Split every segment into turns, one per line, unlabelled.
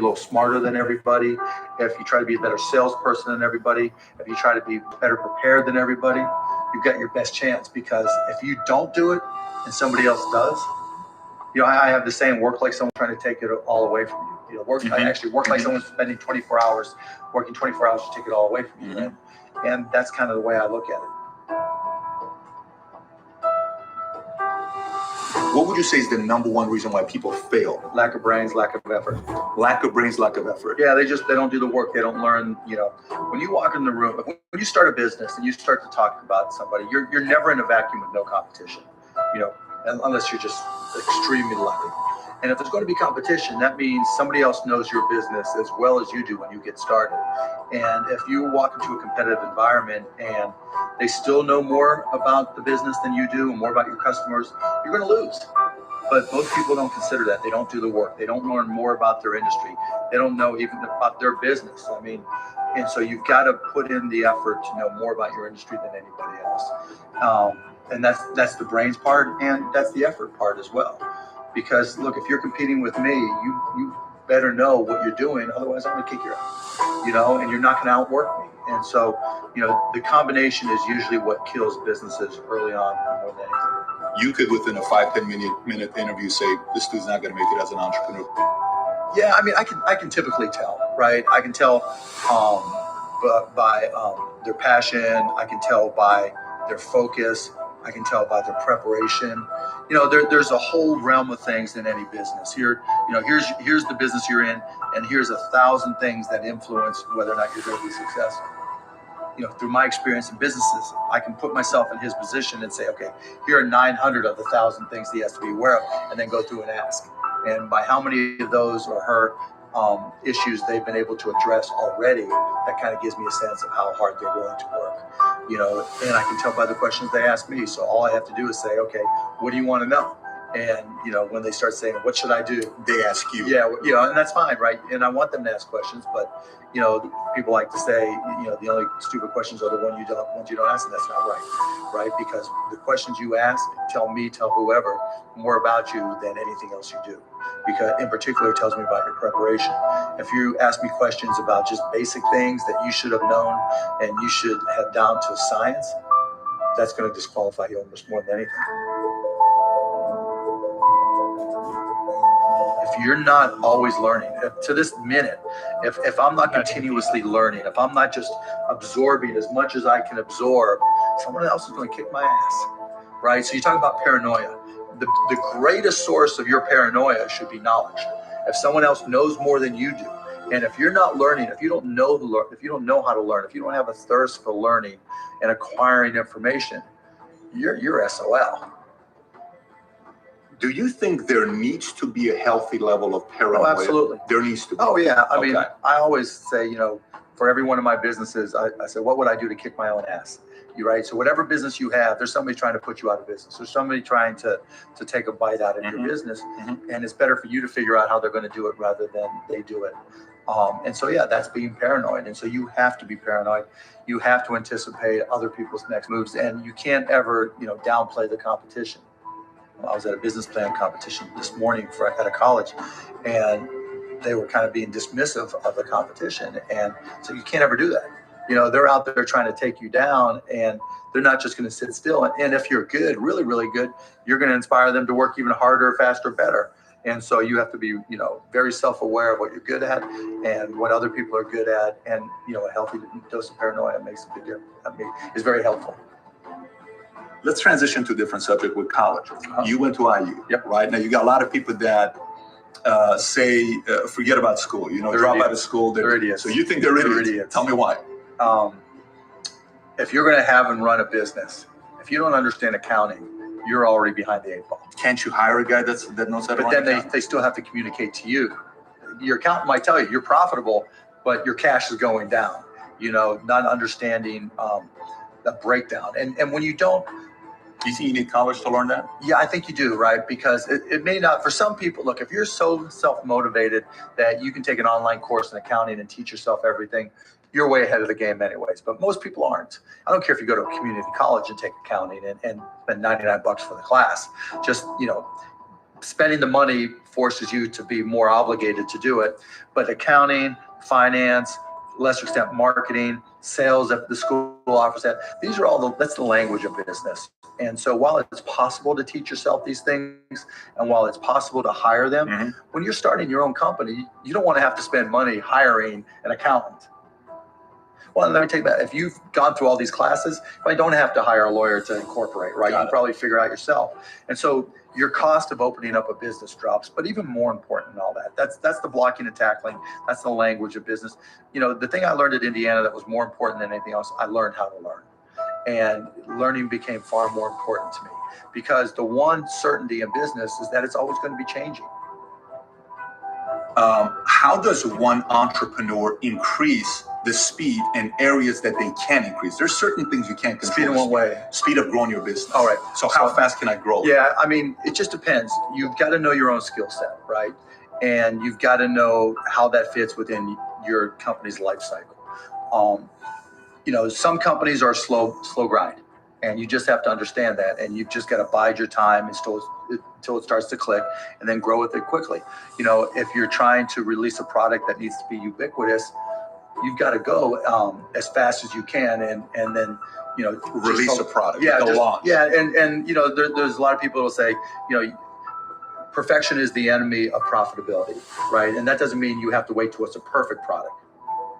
a little smarter than everybody, if you try to be a better salesperson than everybody, if you try to be better prepared than everybody, you've got your best chance. Because if you don't do it and somebody else does, I have the saying, work like someone trying to take it all away from you. I actually work like someone's spending 24 hours, working 24 hours to take it all away from you. And that's kind of the way I look at it.
What would you say is the number one reason why people fail?
Lack of brains, lack of effort.
Lack of brains, lack of effort.
Yeah, they don't do the work. They don't learn. When you walk in the room, when you start a business and you start to talk about somebody, you're never in a vacuum with no competition. Unless you're just extremely lucky. And if there's going to be competition, that means somebody else knows your business as well as you do when you get started. And if you walk into a competitive environment and they still know more about the business than you do and more about your customers, you're going to lose. But most people don't consider that. They don't do the work. They don't learn more about their industry. They don't know even about their business. And so you've got to put in the effort to know more about your industry than anybody else. And that's the brains part, and that's the effort part as well. Because look, if you're competing with me, you better know what you're doing. Otherwise, I'm going to kick your ass. And you're not going to outwork me. And so, the combination is usually what kills businesses early on more than anything.
You could, within a 5-10 minute interview, say this dude's not going to make it as an entrepreneur.
Yeah, I can typically tell, right? I can tell by their passion. I can tell by their focus. I can tell by their preparation. There's a whole realm of things in any business. Here's the business you're in, and here's 1,000 things that influence whether or not you're going to be successful. Through my experience in businesses, I can put myself in his position and say, okay, here are 900 of the 1,000 things he has to be aware of, and then go through and ask. And by how many of those or her issues they've been able to address already, that kind of gives me a sense of how hard they're willing to work. And I can tell by the questions they ask me. So all I have to do is say, okay, what do you want to know? And, when they start saying, what should I do?
They ask you.
Yeah, and that's fine, right? And I want them to ask questions, but, people like to say, the only stupid questions are the ones you don't ask, and that's not right? Because the questions you ask tell whoever more about you than anything else you do. Because in particular, it tells me about your preparation. If you ask me questions about just basic things that you should have known and you should have down to science, that's going to disqualify you almost more than anything. If you're not always learning, to this minute, if I'm not continuously learning, if I'm not just absorbing as much as I can absorb, someone else is going to kick my ass, right? So you talk about paranoia. The greatest source of your paranoia should be knowledge. If someone else knows more than you do, and if you're not learning, if you don't know how to learn, if you don't have a thirst for learning and acquiring information, you're SOL.
Do you think there needs to be a healthy level of paranoia?
Oh, absolutely.
There needs to be.
Oh, yeah. I mean, I always say, for every one of my businesses, I say, what would I do to kick my own ass? Right? So whatever business you have, there's somebody trying to put you out of business. There's somebody trying to take a bite out of your business. And it's better for you to figure out how they're going to do it rather than they do it. And so, yeah, that's being paranoid. And so you have to be paranoid. You have to anticipate other people's next moves. And you can't ever, downplay the competition. I was at a business plan competition this morning at a college, and they were kind of being dismissive of the competition. And so you can't ever do that. They're out there trying to take you down, and they're not just going to sit still. And if you're good, really, really good, you're going to inspire them to work even harder, faster, better. And so you have to be, very self-aware of what you're good at and what other people are good at. And, a healthy dose of paranoia makes a big difference. Is very helpful.
Let's transition to a different subject with college. You went to IU,
Yep.
Right? Now, you got a lot of people that say, forget about school. Drop out of school.
They're idiots.
So you think they're idiots. Tell me why.
If you're going to have and run a business, if you don't understand accounting, you're already behind the 8 ball.
Can't you hire a guy that knows how to run
But then they still have to communicate to you. Your accountant might tell you you're profitable, but your cash is going down. Not understanding the breakdown. And when you don't,
do you think you need college to learn that?
Yeah, I think you do, right? Because it may not, for some people, look, if you're so self-motivated that you can take an online course in accounting and teach yourself everything, you're way ahead of the game anyways. But most people aren't. I don't care if you go to a community college and take accounting and spend $99 for the class. Just, spending the money forces you to be more obligated to do it. But accounting, finance, lesser extent marketing, sales if the school offers that, these are all that's the language of business. And so while it's possible to teach yourself these things, and while it's possible to hire them, when you're starting your own company, you don't want to have to spend money hiring an accountant. Well, let me take that. If you've gone through all these classes, you don't have to hire a lawyer to incorporate, right? You can probably figure out yourself. And so your cost of opening up a business drops. But even more important than all that, that's the blocking and tackling. That's the language of business. The thing I learned at Indiana that was more important than anything else, I learned how to learn. And learning became far more important to me, because the one certainty in business is that it's always going to be changing.
How does one entrepreneur increase the speed in areas that they can increase? There's certain things you can't control.
Speed in what way?
Speed of growing your business.
All right.
So how fast can I grow?
Yeah, I mean, it just depends. You've got to know your own skill set, right? And you've got to know how that fits within your company's life cycle. Some companies are slow grind, and you just have to understand that. And you've just got to bide your time until it starts to click, and then grow with it quickly. If you're trying to release a product that needs to be ubiquitous, you've got to go as fast as you can, and then
release a product.
Yeah,
launch.
Yeah, and there's a lot of people who will say, perfection is the enemy of profitability, right? And that doesn't mean you have to wait till it's a perfect product.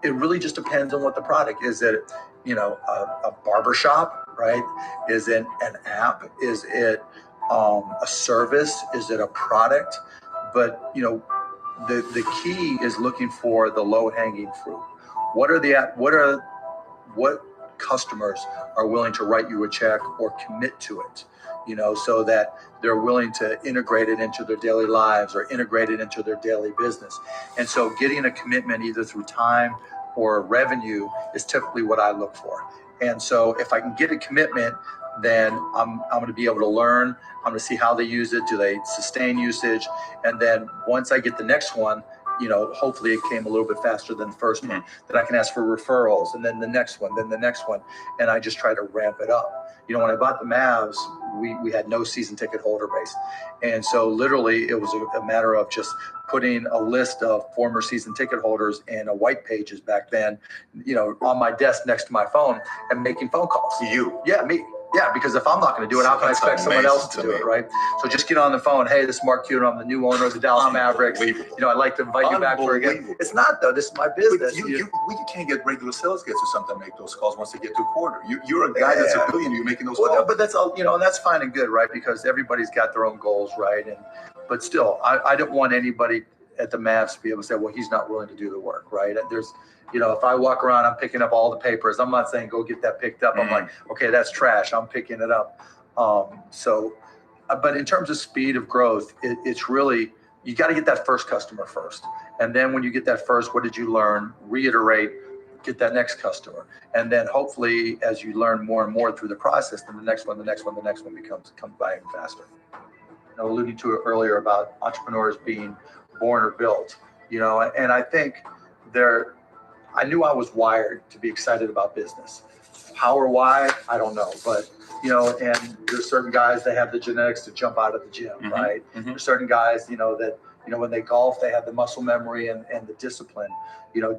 It really just depends on what the product is. It a barbershop, right? Is it an app? Is it a service? Is it a product? But the key is looking for the low-hanging fruit. What customers are willing to write you a check or commit to it, so that they're willing to integrate it into their daily lives or integrate it into their daily business. And so getting a commitment either through time or revenue is typically what I look for. And so if I can get a commitment, then I'm going to be able to learn. I'm going to see how they use it. Do they sustain usage? And then once I get the next one, hopefully it came a little bit faster than the first one, then I can ask for referrals, and then the next one, and I just try to ramp it up. When I bought the Mavs, we had no season ticket holder base. And so literally it was a matter of just putting a list of former season ticket holders and a white pages back then, on my desk next to my phone, and making phone calls.
You?
Yeah, me. Yeah, because if I'm not going to do it, how can I expect someone else to do it, right? So just get on the phone. Hey, this is Mark Cuban. I'm the new owner of the Dallas Mavericks. I'd like to invite you back for a game. It's not, though. This is my business.
You can't get regular sales guys or something to make those calls once they get to a quarter. You're a guy that's a billionaire. You're making those calls.
No, but that's all, and that's fine and good, right? Because everybody's got their own goals, right? But still, I don't want anybody at the Mavs to be able to say, well, he's not willing to do the work, right? There's, if I walk around, I'm picking up all the papers. I'm not saying go get that picked up. I'm like, okay, that's trash. I'm picking it up. But in terms of speed of growth, it's really, you got to get that first customer first. And then when you get that first, what did you learn? Reiterate, get that next customer. And then hopefully as you learn more and more through the process, then the next one comes by even faster. Alluding to it earlier about entrepreneurs being born or built, and I think I knew I was wired to be excited about business. How or why, I don't know. But, and there's certain guys that have the genetics to jump out of the gym, right? There's certain guys, that, when they golf, they have the muscle memory and the discipline.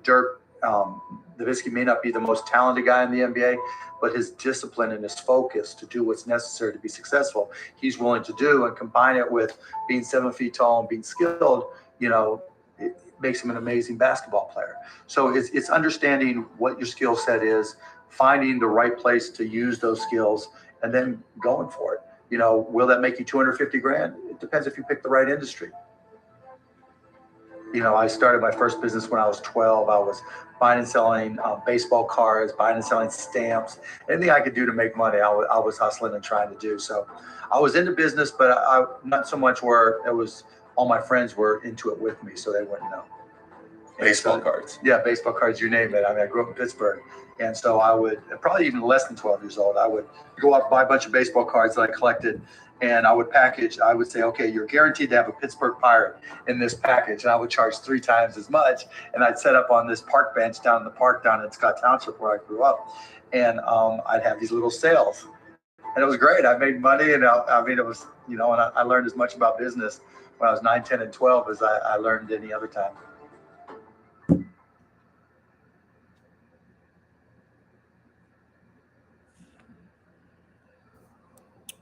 Dirk Nowitzki may not be the most talented guy in the NBA, but his discipline and his focus to do what's necessary to be successful, he's willing to do, and combine it with being 7 feet tall and being skilled, it makes him an amazing basketball player. So it's understanding what your skill set is, finding the right place to use those skills, and then going for it. Will that make you $250,000? It depends if you pick the right industry. I started my first business when I was 12. I was buying and selling baseball cards, buying and selling stamps. Anything I could do to make money, I was hustling and trying to do. So I was into business, but I not so much where it was all my friends were into it with me, so they wouldn't know.
Baseball cards.
Yeah, baseball cards, you name it. I mean, I grew up in Pittsburgh. And so I would, probably even less than 12 years old, I would go out and buy a bunch of baseball cards that I collected, and I would say, okay, you're guaranteed to have a Pittsburgh Pirate in this package. And I would charge 3 times as much. And I'd set up on this park bench down in the park down in Scott Township where I grew up. And I'd have these little sales. And it was great. I made money, and it was you know, and I learned as much about business when I was 9, 10, and 12 as I learned any other time.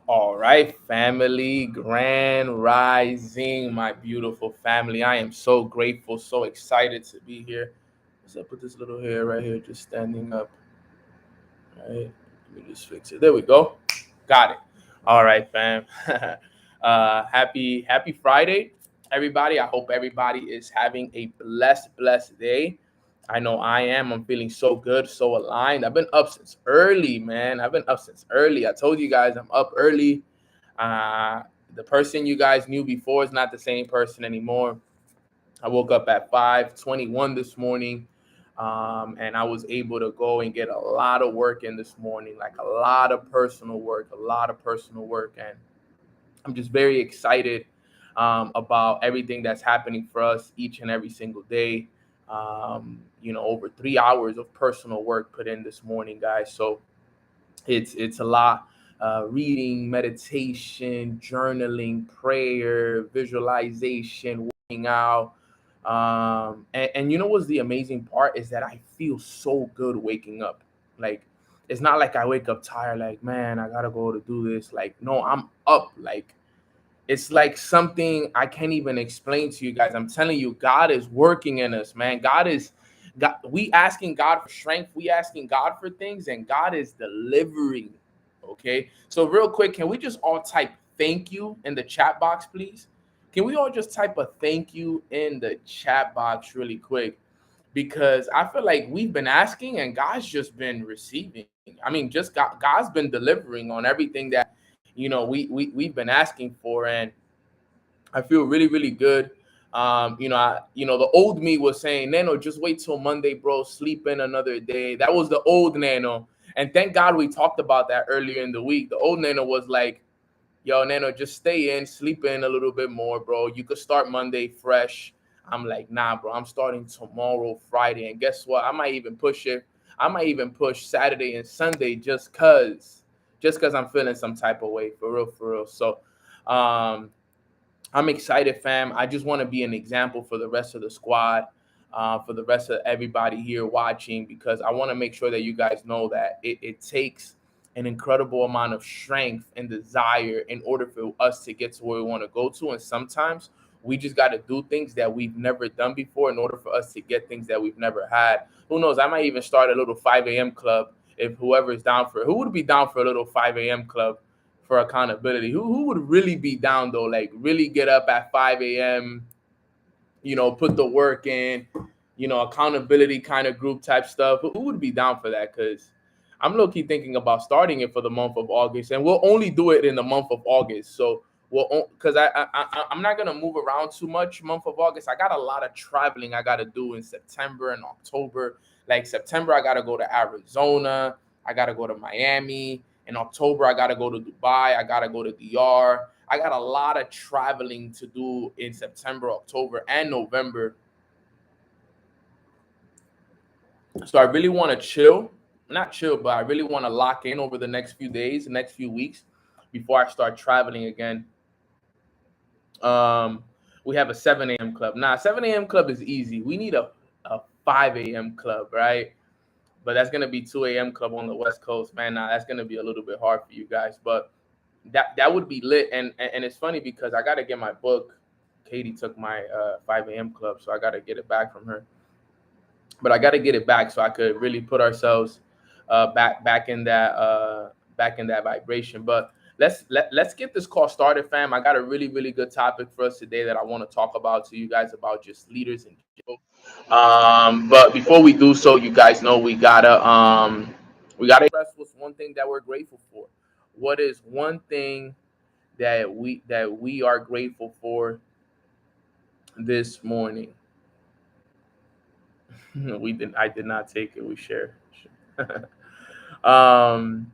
All right, family, grand rising, my beautiful family. I am so grateful, so excited to be here. What's up with this little hair right here, just standing up? All right, let me just fix it. There we go. Got it. All right, fam. Happy Friday, everybody. I hope everybody is having a blessed day. I know I am. I'm feeling so good, so aligned. I've been up since early, man. I've been up since early. I told you guys I'm up early. Uh, the person you guys knew before is not the same person anymore. I woke up at 5:21 this morning, and I was able to go and get a lot of work in this morning, like a lot of personal work, and I'm just very excited about everything that's happening for us each and every single day. Over 3 hours of personal work put in this morning, guys. So it's a lot. Reading, meditation, journaling, prayer, visualization, working out. And you know what's the amazing part is that I feel so good waking up. Like, it's not like I wake up tired, like, man, I gotta go to do this. Like, no, I'm up. Like, it's like something I can't even explain to you guys. I'm telling you, God is working in us, man. God. We asking God for strength. We asking God for things, and God is delivering. Okay. So real quick, can we just all type thank you in the chat box, please? Can we all just type a thank you in the chat box really quick? Because I feel like we've been asking and God's just been receiving. I mean, God's been delivering on everything that we've been asking for, and I feel really, really good. The old me was saying, Nano, just wait till Monday, bro. Sleep in another day. That was the old Nano. And thank God we talked about that earlier in the week. The old Nano was like, yo, Nano, just stay in, sleep in a little bit more, bro. You could start Monday fresh. I'm like, nah, bro, I'm starting tomorrow, Friday. And guess what? I might even push it. I might even push Saturday and Sunday just cause I'm feeling some type of way, for real, for real. So I'm excited, fam. I just want to be an example for the rest of the squad, for the rest of everybody here watching, because I want to make sure that you guys know that it takes an incredible amount of strength and desire in order for us to get to where we want to go to. And sometimes we just got to do things that we've never done before in order for us to get things that we've never had. Who knows? I might even start a little 5 a.m. club if whoever is down for it. Who would be down for a little 5 a.m. club for accountability? Who would really be down though? Like, really get up at 5 a.m., put the work in, accountability kind of group type stuff. Who would be down for that? Because I'm low key thinking about starting it for the month of August, and we'll only do it in the month of August. So because I'm not gonna move around too much month of August. I got a lot of traveling I gotta do in September and October. Like September, I gotta go to Arizona. I gotta go to Miami. In October, I gotta go to Dubai. I gotta go to DR. I got a lot of traveling to do in September, October, and November. So I really want to chill, not chill, but I really want to lock in over the next few days, the next few weeks before I start traveling again. Um, we have a 7 a.m. club. Nah, 7 a.m. club is easy. We need a 5 a.m. club, right? But that's gonna be 2 a.m. club on the West Coast, man. Nah, that's gonna be a little bit hard for you guys, but that would be lit. And it's funny because I gotta get my book. Katie took my 5 a.m. club, so I gotta get it back from her. But I gotta get it back so I could really put ourselves back in that vibration. But let's get this call started, fam. I got a really, really good topic for us today that I want to talk about to you guys about just leaders in general. But before we do so, you guys know we gotta express what's one thing that we're grateful for. What is one thing that we are grateful for this morning? I did not take it. We share. um,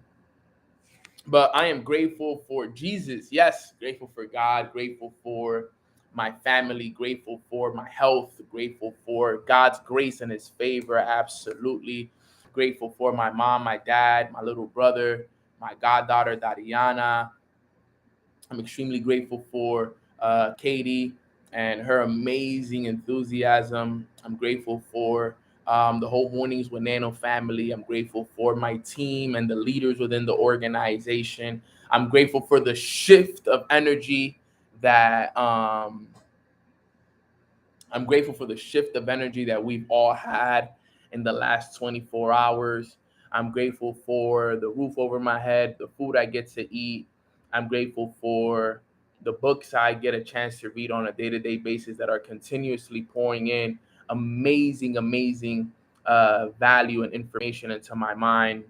but I am grateful for Jesus. Yes, grateful for God. Grateful for my family. Grateful for my health. Grateful for God's grace and His favor. Absolutely grateful for my mom, my dad, my little brother, my goddaughter Dariana, I'm extremely grateful for Katie and her amazing enthusiasm. I'm grateful for the whole Mornings with Nano family. I'm grateful for my team and the leaders within the organization. I'm grateful for the shift of energy that I'm grateful for the shift of energy that we've all had in the last 24 hours. I'm grateful for the roof over my head, the food I get to eat. I'm grateful for the books I get a chance to read on a day-to-day basis that are continuously pouring in amazing value and information into my mind.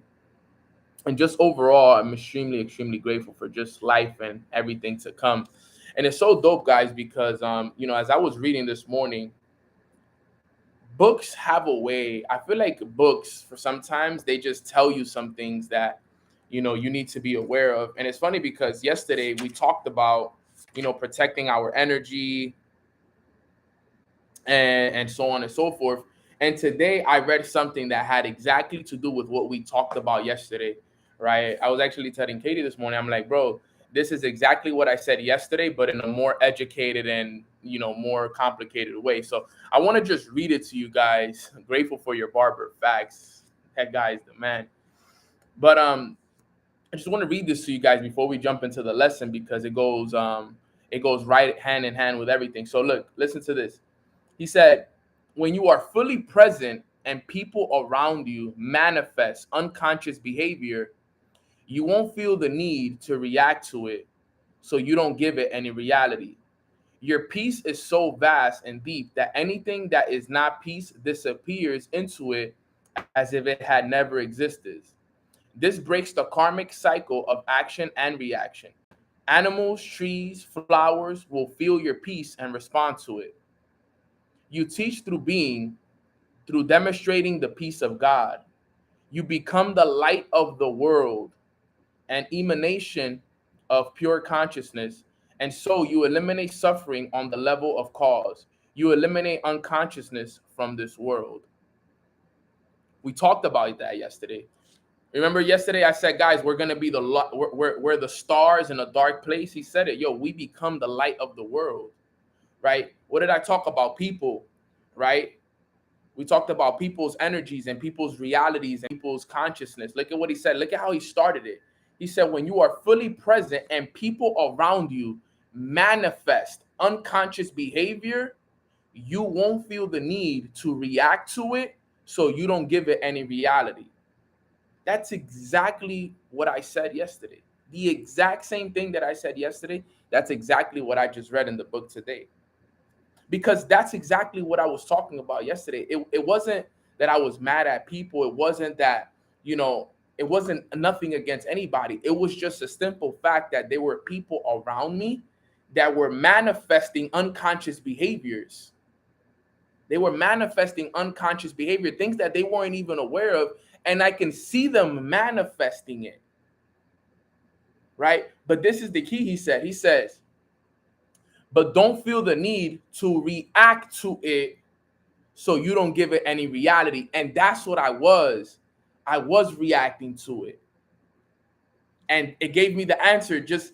And just overall, I'm extremely grateful for just life and everything to come. And it's so dope, guys, because as I was reading this morning, books have a way. I feel like books, for sometimes they just tell you some things that you need to be aware of. And it's funny because yesterday we talked about protecting our energy and so on and so forth. And today I read something that had exactly to do with what we talked about yesterday, right? I was actually telling Katie this morning, I'm like, bro, this is exactly what I said yesterday, but in a more educated and more complicated way. So I want to just read it to you guys. I'm grateful for your barber. Facts. That guy's the man. But I just want to read this to you guys before we jump into the lesson because it goes right hand in hand with everything. So look, listen to this. He said, when you are fully present and people around you manifest unconscious behavior, you won't feel the need to react to it, so you don't give it any reality. Your peace is so vast and deep that anything that is not peace disappears into it as if it had never existed. This breaks the karmic cycle of action and reaction. Animals, trees, flowers will feel your peace and respond to it. You teach through being, through demonstrating the peace of God. You become the light of the world, an emanation of pure consciousness. And so you eliminate suffering on the level of cause. You eliminate unconsciousness from this world. We talked about that yesterday. Remember yesterday I said, guys, we're going to be we're the stars in a dark place. He said it, yo, we become the light of the world, right? What did I talk about? People, right? We talked about people's energies and people's realities and people's consciousness. Look at what he said. Look at how he started it. He said, when you are fully present and people around you manifest unconscious behavior, you won't feel the need to react to it, so you don't give it any reality. That's exactly what I said yesterday. The exact same thing that I said yesterday, that's exactly what I just read in the book today. Because that's exactly what I was talking about yesterday. It wasn't that I was mad at people. It wasn't that, it wasn't nothing against anybody. It was just a simple fact that there were people around me that were manifesting unconscious behaviors. They were manifesting unconscious behavior, things that they weren't even aware of. And I can see them manifesting it. Right? But this is the key, he said. He says, but don't feel the need to react to it, so you don't give it any reality. And that's what I was. I was reacting to it. And it gave me the answer. Just,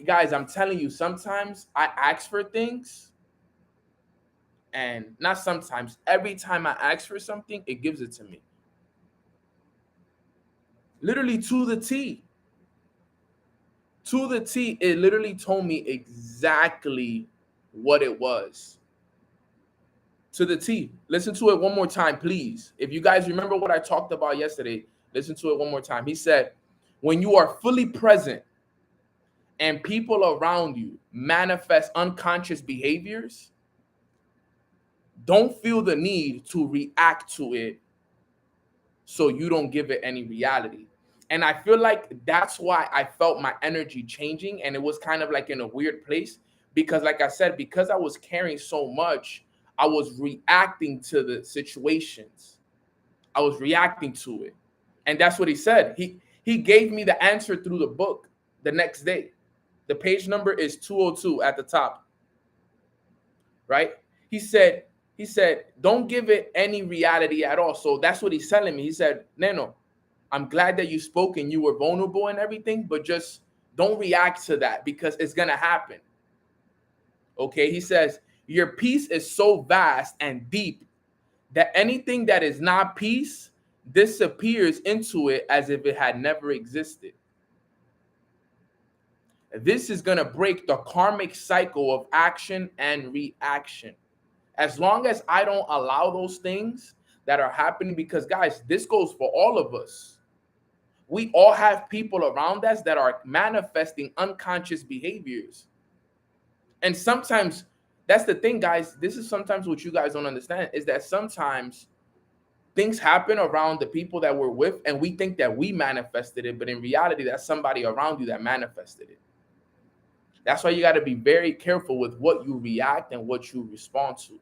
guys, I'm telling you, sometimes I ask for things. And not sometimes, every time I ask for something, it gives it to me. Literally to the T. To the T, it literally told me exactly what it was. To the T. Listen to it one more time, please. If you guys remember what I talked about yesterday, listen to it one more time. He said, when you are fully present and people around you manifest unconscious behaviors, don't feel the need to react to it, so you don't give it any reality. And I feel like that's why I felt my energy changing. And it was kind of like in a weird place because, like I said, because I was carrying so much, I was reacting to the situations. I was reacting to it. And that's what he said. He gave me the answer through the book the next day. The page number is 202 at the top. Right? He said, don't give it any reality at all. So that's what he's telling me. He said, Neno, I'm glad that you spoke and you were vulnerable and everything, but just Don't react to that because it's going to happen. Okay, he says, your peace is so vast and deep that anything that is not peace disappears into it as if it had never existed. This is going to break the karmic cycle of action and reaction. As long as I don't allow those things that are happening, because guys, this goes for all of us. We all have people around us that are manifesting unconscious behaviors. And sometimes that's the thing, guys. This is sometimes what you guys don't understand is that sometimes things happen around the people that we're with, and we think that we manifested it, but in reality, that's somebody around you that manifested it. That's why you got to be very careful with what you react and what you respond to.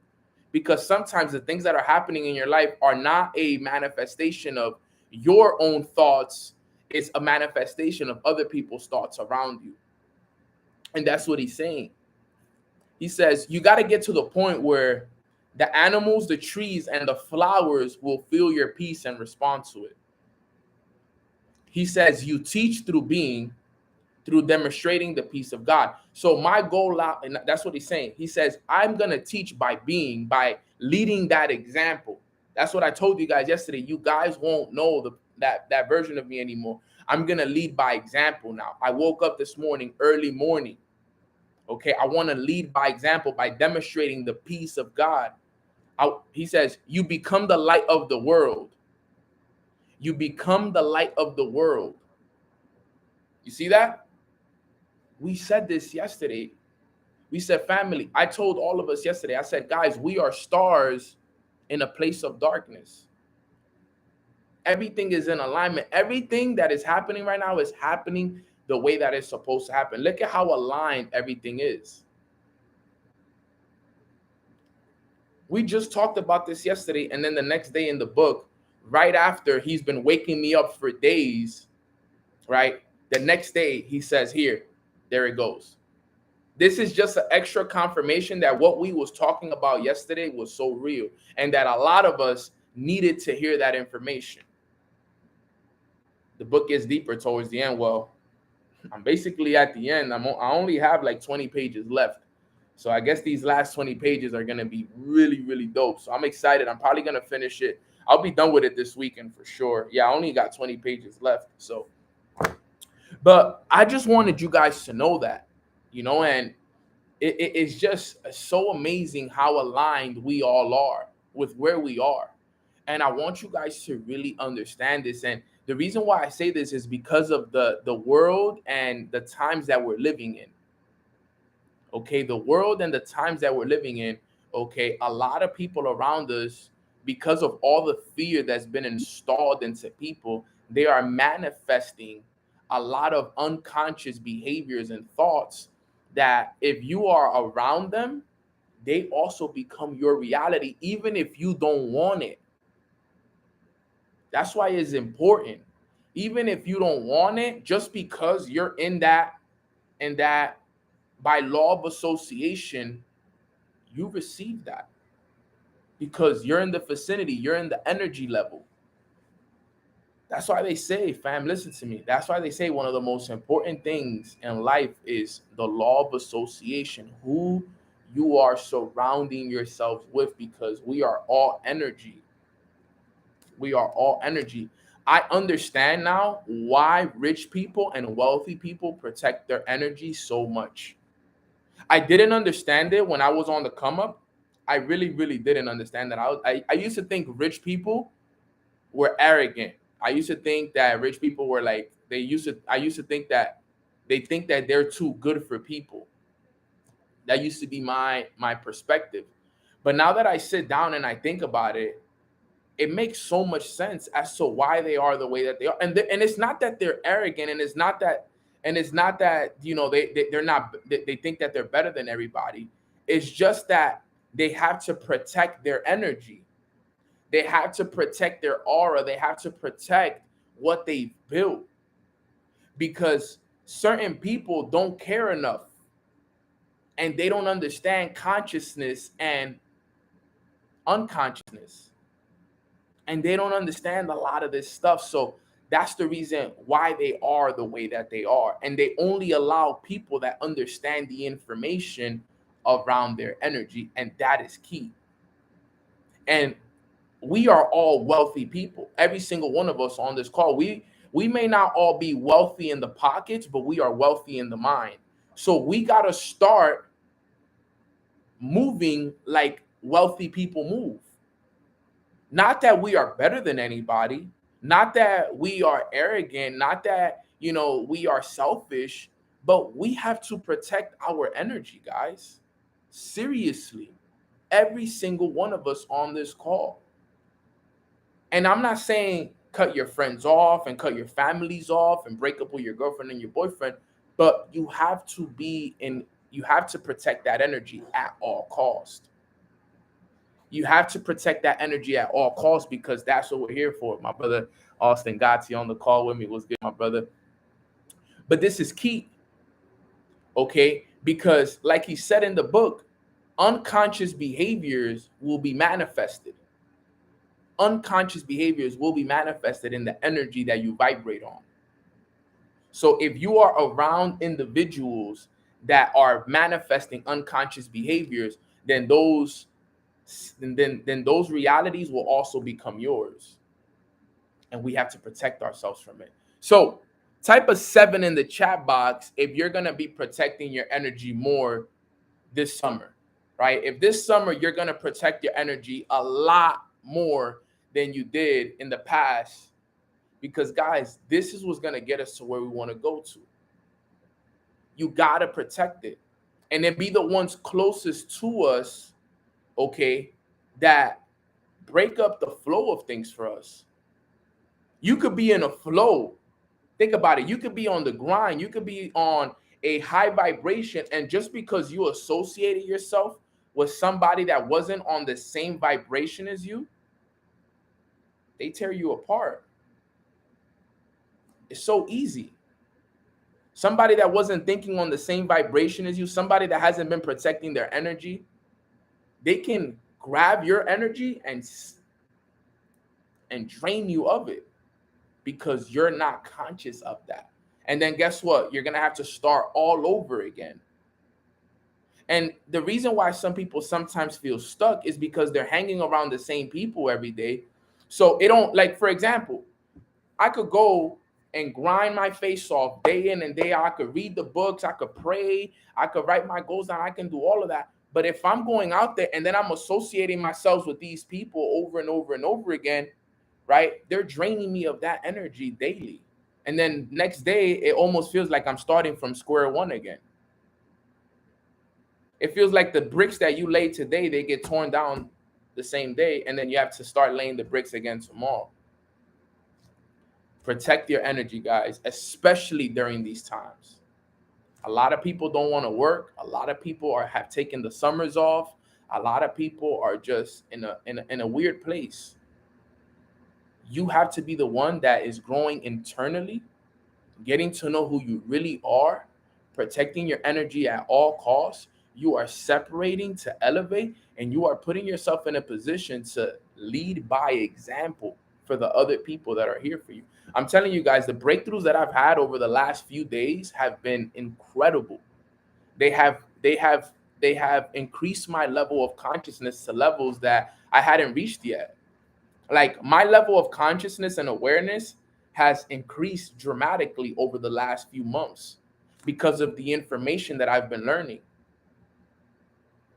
Because sometimes the things that are happening in your life are not a manifestation of your own thoughts. It's a manifestation of other people's thoughts around you. And that's what he's saying. He says, you got to get to the point where the animals, the trees, and the flowers will feel your peace and respond to it. He says, you teach through being, through demonstrating the peace of God. So my goal, and that's what he's saying. He says, I'm going to teach by being, by leading that example. That's what I told you guys yesterday. You guys won't know that version of me anymore. I'm going to lead by example now. I woke up this morning, early morning. Okay, I want to lead by example by demonstrating the peace of God. He says, you become the light of the world. You become the light of the world. You see that? We said this yesterday. We said, family, I told all of us yesterday, I said, guys, we are stars in a place of darkness. Everything is in alignment. Everything that is happening right now is happening the way that it's supposed to happen. Look at how aligned everything is. We just talked about this yesterday, and then the next day in the book, right after he's been waking me up for days, right? The next day he says, here, there it goes. This is just an extra confirmation that what we was talking about yesterday was so real, and that a lot of us needed to hear that information. The book gets deeper towards the end. Well, I'm basically at the end. I only have like 20 pages left. So I guess these last 20 pages are going to be really, really dope. So I'm excited. I'm probably going to finish it. I'll be done with it this weekend for sure. Yeah, I only got 20 pages left. So, but I just wanted you guys to know that, and it's just so amazing how aligned we all are with where we are. And I want you guys to really understand this. And the reason why I say this is because of the world and the times that we're living in. Okay, the world and the times that we're living in. Okay, a lot of people around us, because of all the fear that's been installed into people, they are manifesting a lot of unconscious behaviors and thoughts that if you are around them, they also become your reality, even if you don't want it. That's why it's important. Even if you don't want it, just because you're in that by law of association, you receive that because you're in the vicinity, you're in the energy level. That's why they say, fam, listen to me. That's why they say one of the most important things in life is the law of association, who you are surrounding yourselves with, because we are all energy. We are all energy. I understand now why rich people and wealthy people protect their energy so much. I didn't understand it when I was on the come up. I really, really didn't understand that. I used to think rich people were arrogant. I used to think that rich people were like, I used to think that they think that they're too good for people. That used to be my perspective. But now that I sit down and I think about it, it makes so much sense as to why they are the way that they are. And it's not that they're arrogant, and it's not that they're not, they think that they're better than everybody. It's just that they have to protect their energy. They have to protect their aura. They have to protect what they've built, because certain people don't care enough, and they don't understand consciousness and unconsciousness, and they don't understand a lot of this stuff. So That's the reason why they are the way that they are. And they only allow people that understand the information around their energy. And that is key. And we are all wealthy people. Every single one of us on this call, we may not all be wealthy in the pockets, but we are wealthy in the mind. So we got to start moving like wealthy people move. Not that we are better than anybody, not that we are arrogant, not that, we are selfish, but we have to protect our energy, guys. Seriously. Every single one of us on this call. And I'm not saying cut your friends off and cut your families off and break up with your girlfriend and your boyfriend, but you have to protect that energy at all cost. You have to protect that energy at all costs, because that's what we're here for. My brother Austin Gatti on the call with me. Was good, my brother. But this is key, okay? Because like he said in the book, unconscious behaviors will be manifested. Unconscious behaviors will be manifested in the energy that you vibrate on. So if you are around individuals that are manifesting unconscious behaviors, then those realities will also become yours. And we have to protect ourselves from it. So type a 7 in the chat box if you're going to be protecting your energy more this summer, right? If this summer you're going to protect your energy a lot more than you did in the past, because guys, this is what's going to get us to where we want to go to. You got to protect it, and then be the ones closest to us, okay, that break up the flow of things for us. You could be in a flow. Think about it. You could be on the grind. You could be on a high vibration, and just because you associated yourself with somebody that wasn't on the same vibration as you, they tear you apart. It's so easy. Somebody that wasn't thinking on the same vibration as you, somebody that hasn't been protecting their energy, they can grab your energy and drain you of it, because you're not conscious of that. And then guess what? You're going to have to start all over again. And the reason why some people sometimes feel stuck is because they're hanging around the same people every day. So it don't, like, for example, I could go and grind my face off day in and day out. I could read the books. I could pray. I could write my goals down. I can do all of that. But if I'm going out there and then I'm associating myself with these people over and over and over again, right? They're draining me of that energy daily. And then next day, it almost feels like I'm starting from square one again. It feels like the bricks that you laid today, they get torn down the same day, and then you have to start laying the bricks again tomorrow. Protect your energy, guys, especially during these times. A lot of people don't want to work. A lot of people have taken the summers off. A lot of people are just in a weird place. You have to be the one that is growing internally, getting to know who you really are, protecting your energy at all costs. You are separating to elevate, and you are putting yourself in a position to lead by example for the other people that are here for you. I'm telling you guys, the breakthroughs that I've had over the last few days have been incredible. They have increased my level of consciousness to levels that I hadn't reached yet. Like, my level of consciousness and awareness has increased dramatically over the last few months because of the information that I've been learning.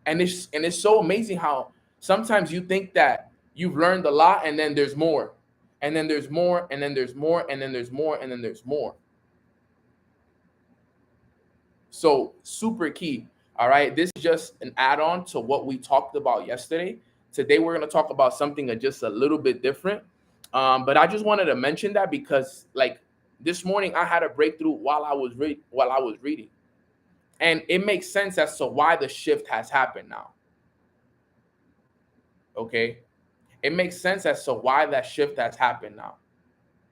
And it's so amazing how sometimes you think that you've learned a lot, and then there's more, and then there's more, and then there's more, and then there's more, and then there's more. So super key. All right. This is just an add-on to what we talked about yesterday. Today, we're going to talk about something just a little bit different. But I just wanted to mention that because, like, this morning I had a breakthrough while I was reading. And it makes sense as to why the shift has happened now. Okay. It makes sense as to why that shift has happened now.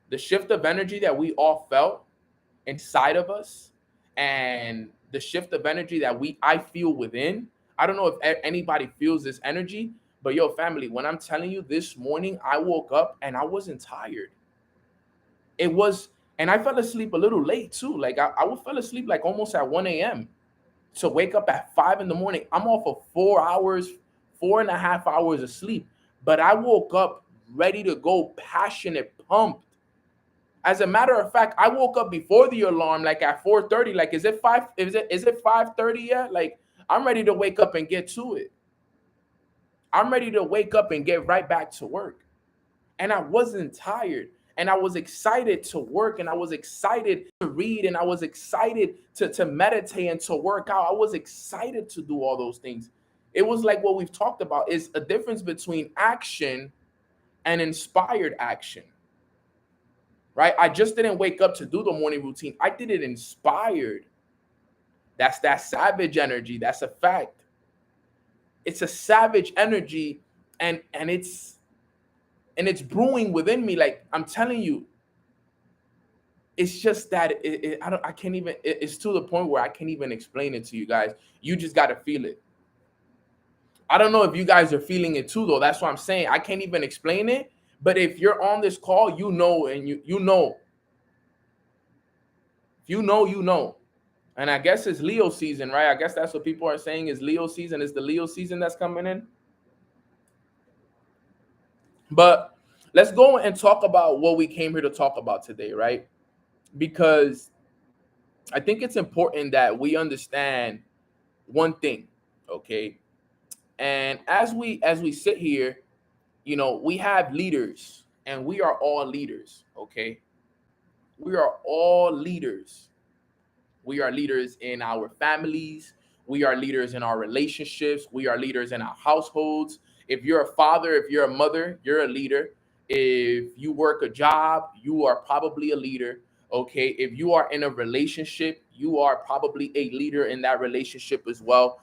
The shift of energy that we all felt inside of us, and the shift of energy that I feel within. I don't know if anybody feels this energy, but yo, family, when I'm telling you, this morning I woke up and I wasn't tired. It was, and I fell asleep a little late too. Like I would fell asleep like almost at 1 a.m. to wake up at 5 in the morning. I'm off of 4 hours, 4.5 hours of sleep. But I woke up ready to go, passionate, pumped. As a matter of fact, I woke up before the alarm, like at 4:30. Like, is it 5:30 yet? Like, I'm ready to wake up and get to it. I'm ready to wake up and get right back to work. And I wasn't tired. And I was excited to work, and I was excited to read, and I was excited to meditate and to work out. I was excited to do all those things. It was like what we've talked about is a difference between action and inspired action, right? I just didn't wake up to do the morning routine. I did it inspired. That's that savage energy. That's a fact. It's a savage energy, and it's brewing within me. Like I'm telling you, it's just that I can't even. It's to the point where I can't even explain it to you guys. You just got to feel it. I don't know if you guys are feeling it too, though. That's what I'm saying. I can't even explain it. But if you're on this call, you know, and you know. If you know, you know. And I guess it's Leo season, right? I guess that's what people are saying is Leo season. Is the Leo season that's coming in? But let's go and talk about what we came here to talk about today, right? Because I think it's important that we understand one thing, okay? And as we sit here, you know, we have leaders, and we are all leaders, okay? We are all leaders. We are leaders in our families. We are leaders in our relationships. We are leaders in our households. If you're a father, if you're a mother, you're a leader. If you work a job, you are probably a leader. Okay. If you are in a relationship, you are probably a leader in that relationship as well.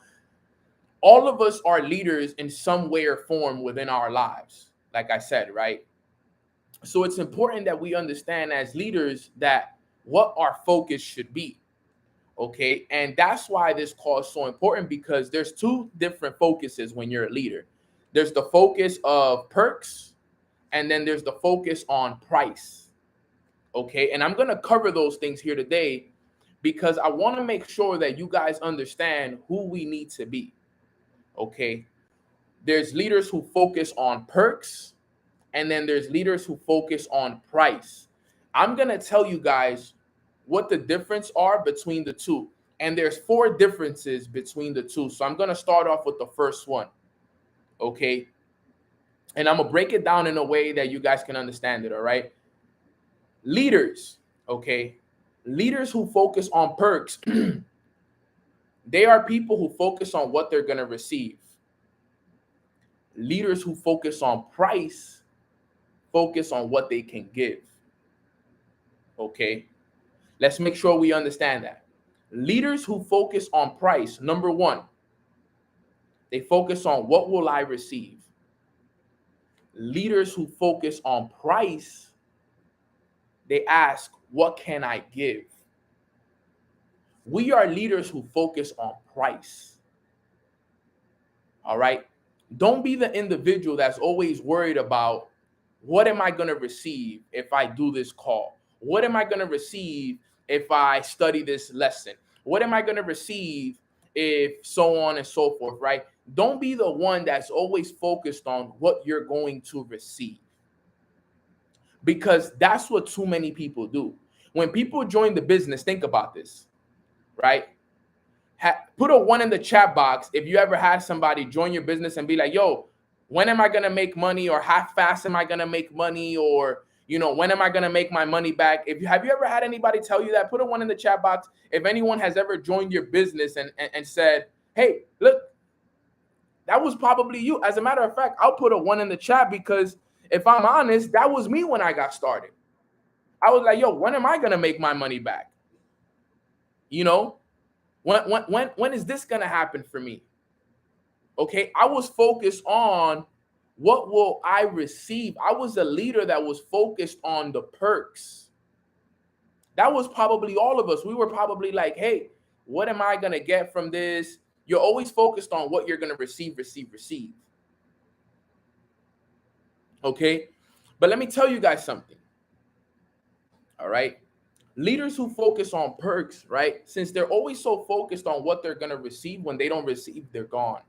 All of us are leaders in some way or form within our lives. Like I said, right? So it's important that we understand as leaders that what our focus should be. Okay. And that's why this call is so important, because there's two different focuses when you're a leader. There's the focus of perks, and then there's the focus on price. Okay. And I'm going to cover those things here today because I want to make sure that you guys understand who we need to be. Okay. There's leaders who focus on perks, and then there's leaders who focus on price. I'm going to tell you guys what the difference are between the two. And there's 4 differences between the two. So I'm going to start off with the first one. Okay. And I'm going to break it down in a way that you guys can understand it. All right. Leaders. Okay. Leaders who focus on perks, they are people who focus on what they're going to receive. Leaders who focus on price focus on what they can give. Okay. Let's make sure we understand that. Leaders who focus on price, number one, they focus on what will I receive. Leaders who focus on price, they ask, what can I give? We are leaders who focus on price. All right. Don't be the individual that's always worried about what am I going to receive if I do this call? What am I going to receive if I study this lesson? What am I going to receive if so on and so forth, right? Don't be the one that's always focused on what you're going to receive, because that's what too many people do. When people join the business, think about this, right? Put a 1 in the chat box if you ever had somebody join your business and be like, yo, when am I going to make money? Or how fast am I going to make money? Or, you know, when am I going to make my money back? Have you ever had anybody tell you that? Put a 1 in the chat box if anyone has ever joined your business and said, hey, look, that was probably you. As a matter of fact, I'll put a 1 in the chat, because if I'm honest, that was me when I got started. I was like, yo, when am I going to make my money back? You know, when is this going to happen for me? Okay, I was focused on what will I receive. I was a leader that was focused on the perks. That was probably all of us. We were probably like, hey, what am I going to get from this? You're always focused on what you're going to receive. Okay, but let me tell you guys something. All right. Leaders who focus on perks, right? Since they're always so focused on what they're going to receive, when they don't receive, they're gone.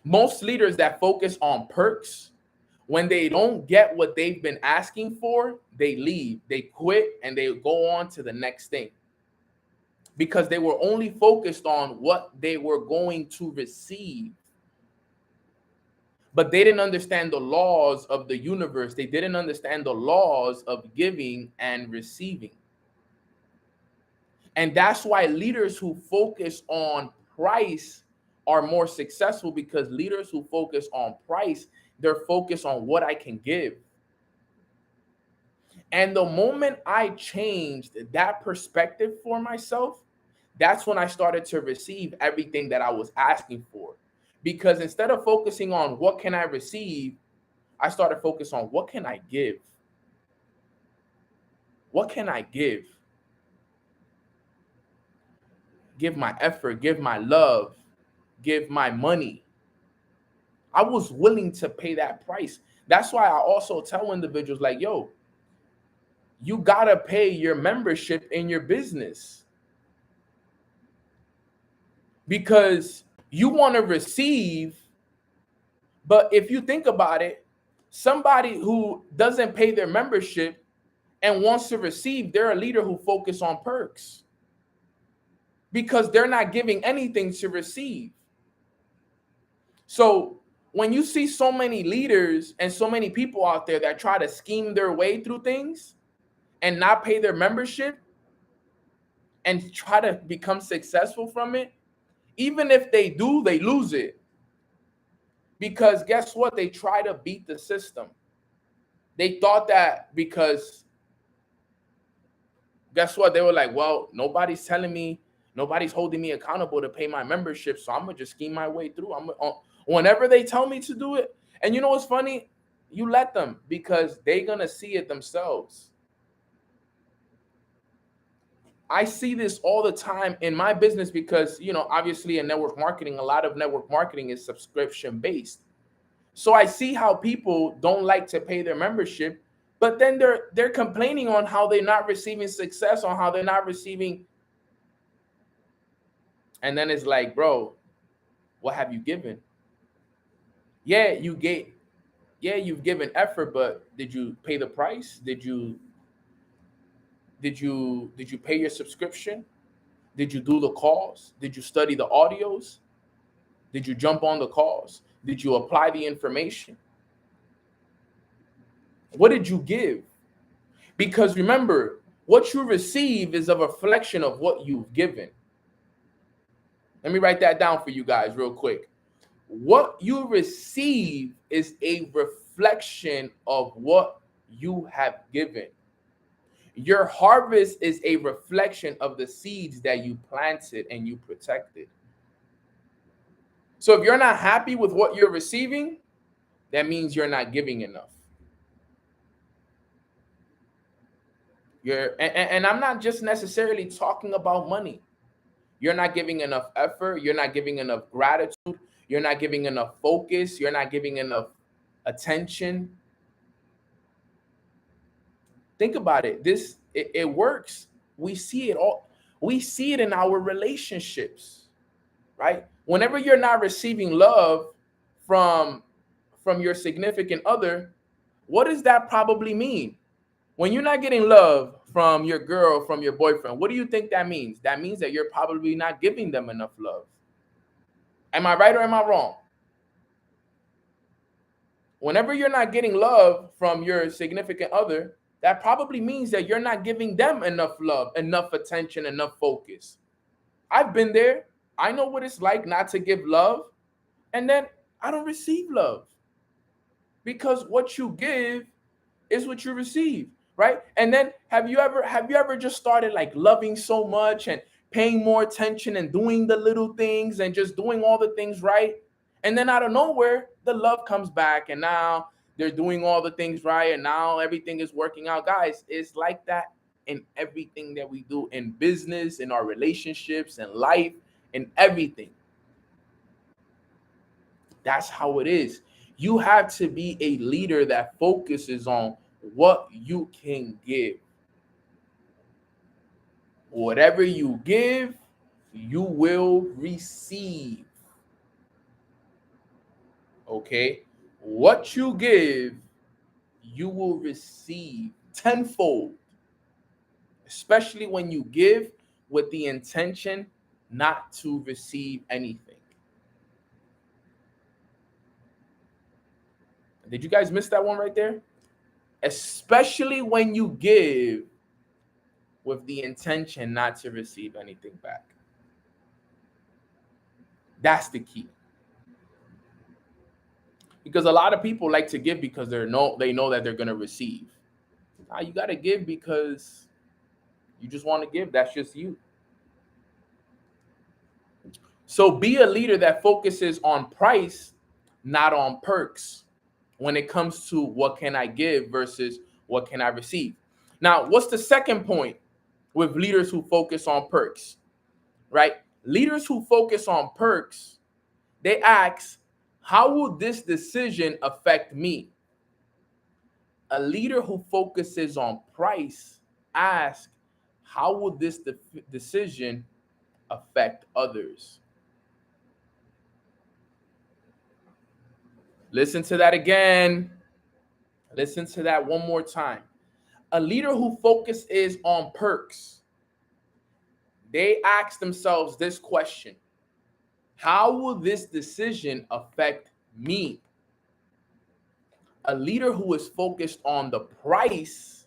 Most leaders that focus on perks, when they don't get what they've been asking for, they leave, they quit, and they go on to the next thing because they were only focused on what they were going to receive. But they didn't understand the laws of the universe. They didn't understand the laws of giving and receiving. And that's why leaders who focus on price are more successful, because leaders who focus on price, they're focused on what I can give. And the moment I changed that perspective for myself, that's when I started to receive everything that I was asking for. Because instead of focusing on what can I receive, I started focusing on what can I give? What can I give? Give my effort, give my love, give my money. I was willing to pay that price. That's why I also tell individuals like, yo, you gotta pay your membership in your business, because you want to receive. But if you think about it, somebody who doesn't pay their membership and wants to receive, they're a leader who focus on perks, because they're not giving anything to receive. So when you see so many leaders and so many people out there that try to scheme their way through things and not pay their membership and try to become successful from it, even if they do, they lose it. Because guess what? They try to beat the system. They thought that because guess what? They were like, well, nobody's telling me, nobody's holding me accountable to pay my membership, so I'm going to just scheme my way through. Whenever they tell me to do it. And you know what's funny? You let them, because they're going to see it themselves. I see this all the time in my business because, you know, obviously in network marketing, a lot of network marketing is subscription based. So I see how people don't like to pay their membership, but then they're complaining on how they're not receiving success, on how they're not receiving. And then it's like, bro, what have you given? Yeah, you've given effort, but did you pay the price? Did you pay your subscription? Did you do the calls? Did you study the audios? Did you jump on the calls? Did you apply the information? What did you give? Because remember, what you receive is a reflection of what you've given. Let me write that down for you guys real quick. What you receive is a reflection of what you have given. Your harvest is a reflection of the seeds that you planted and you protected. So if you're not happy with what you're receiving, that means you're not giving enough. And I'm not just necessarily talking about money. You're not giving enough effort. You're not giving enough gratitude. You're not giving enough focus. You're not giving enough attention. Think about it. It works. We see it all. We see it in our relationships, right? Whenever you're not receiving love from your significant other, what does that probably mean? When you're not getting love from your girl, from your boyfriend, what do you think that means? That means that you're probably not giving them enough love. Am I right or am I wrong? Whenever you're not getting love from your significant other, that probably means that you're not giving them enough love, enough attention, enough focus. I've been there. I know what it's like not to give love, and then I don't receive love. Because what you give is what you receive, right? And then have you ever just started like loving so much and paying more attention and doing the little things and just doing all the things right? And then out of nowhere, the love comes back, and now they're doing all the things right, and now everything is working out. Guys, it's like that in everything that we do, in business, in our relationships, in life, in everything. That's how it is. You have to be a leader that focuses on what you can give. Whatever you give, you will receive. Okay? What you give, you will receive tenfold, especially when you give with the intention not to receive anything. Did you guys miss that one right there? Especially when you give with the intention not to receive anything back. That's the key. Because a lot of people like to give because they know that they're going to receive. Now you got to give because you just want to give. That's just you. So be a leader that focuses on price, not on perks, when it comes to what can I give versus what can I receive. Now, what's the second point with leaders who focus on perks, right? Leaders who focus on perks, they ask, how will this decision affect me? A leader who focuses on price asks, how will this decision affect others? Listen to that again. Listen to that one more time. A leader who focuses on perks, they ask themselves this question: how will this decision affect me? A leader who is focused on the price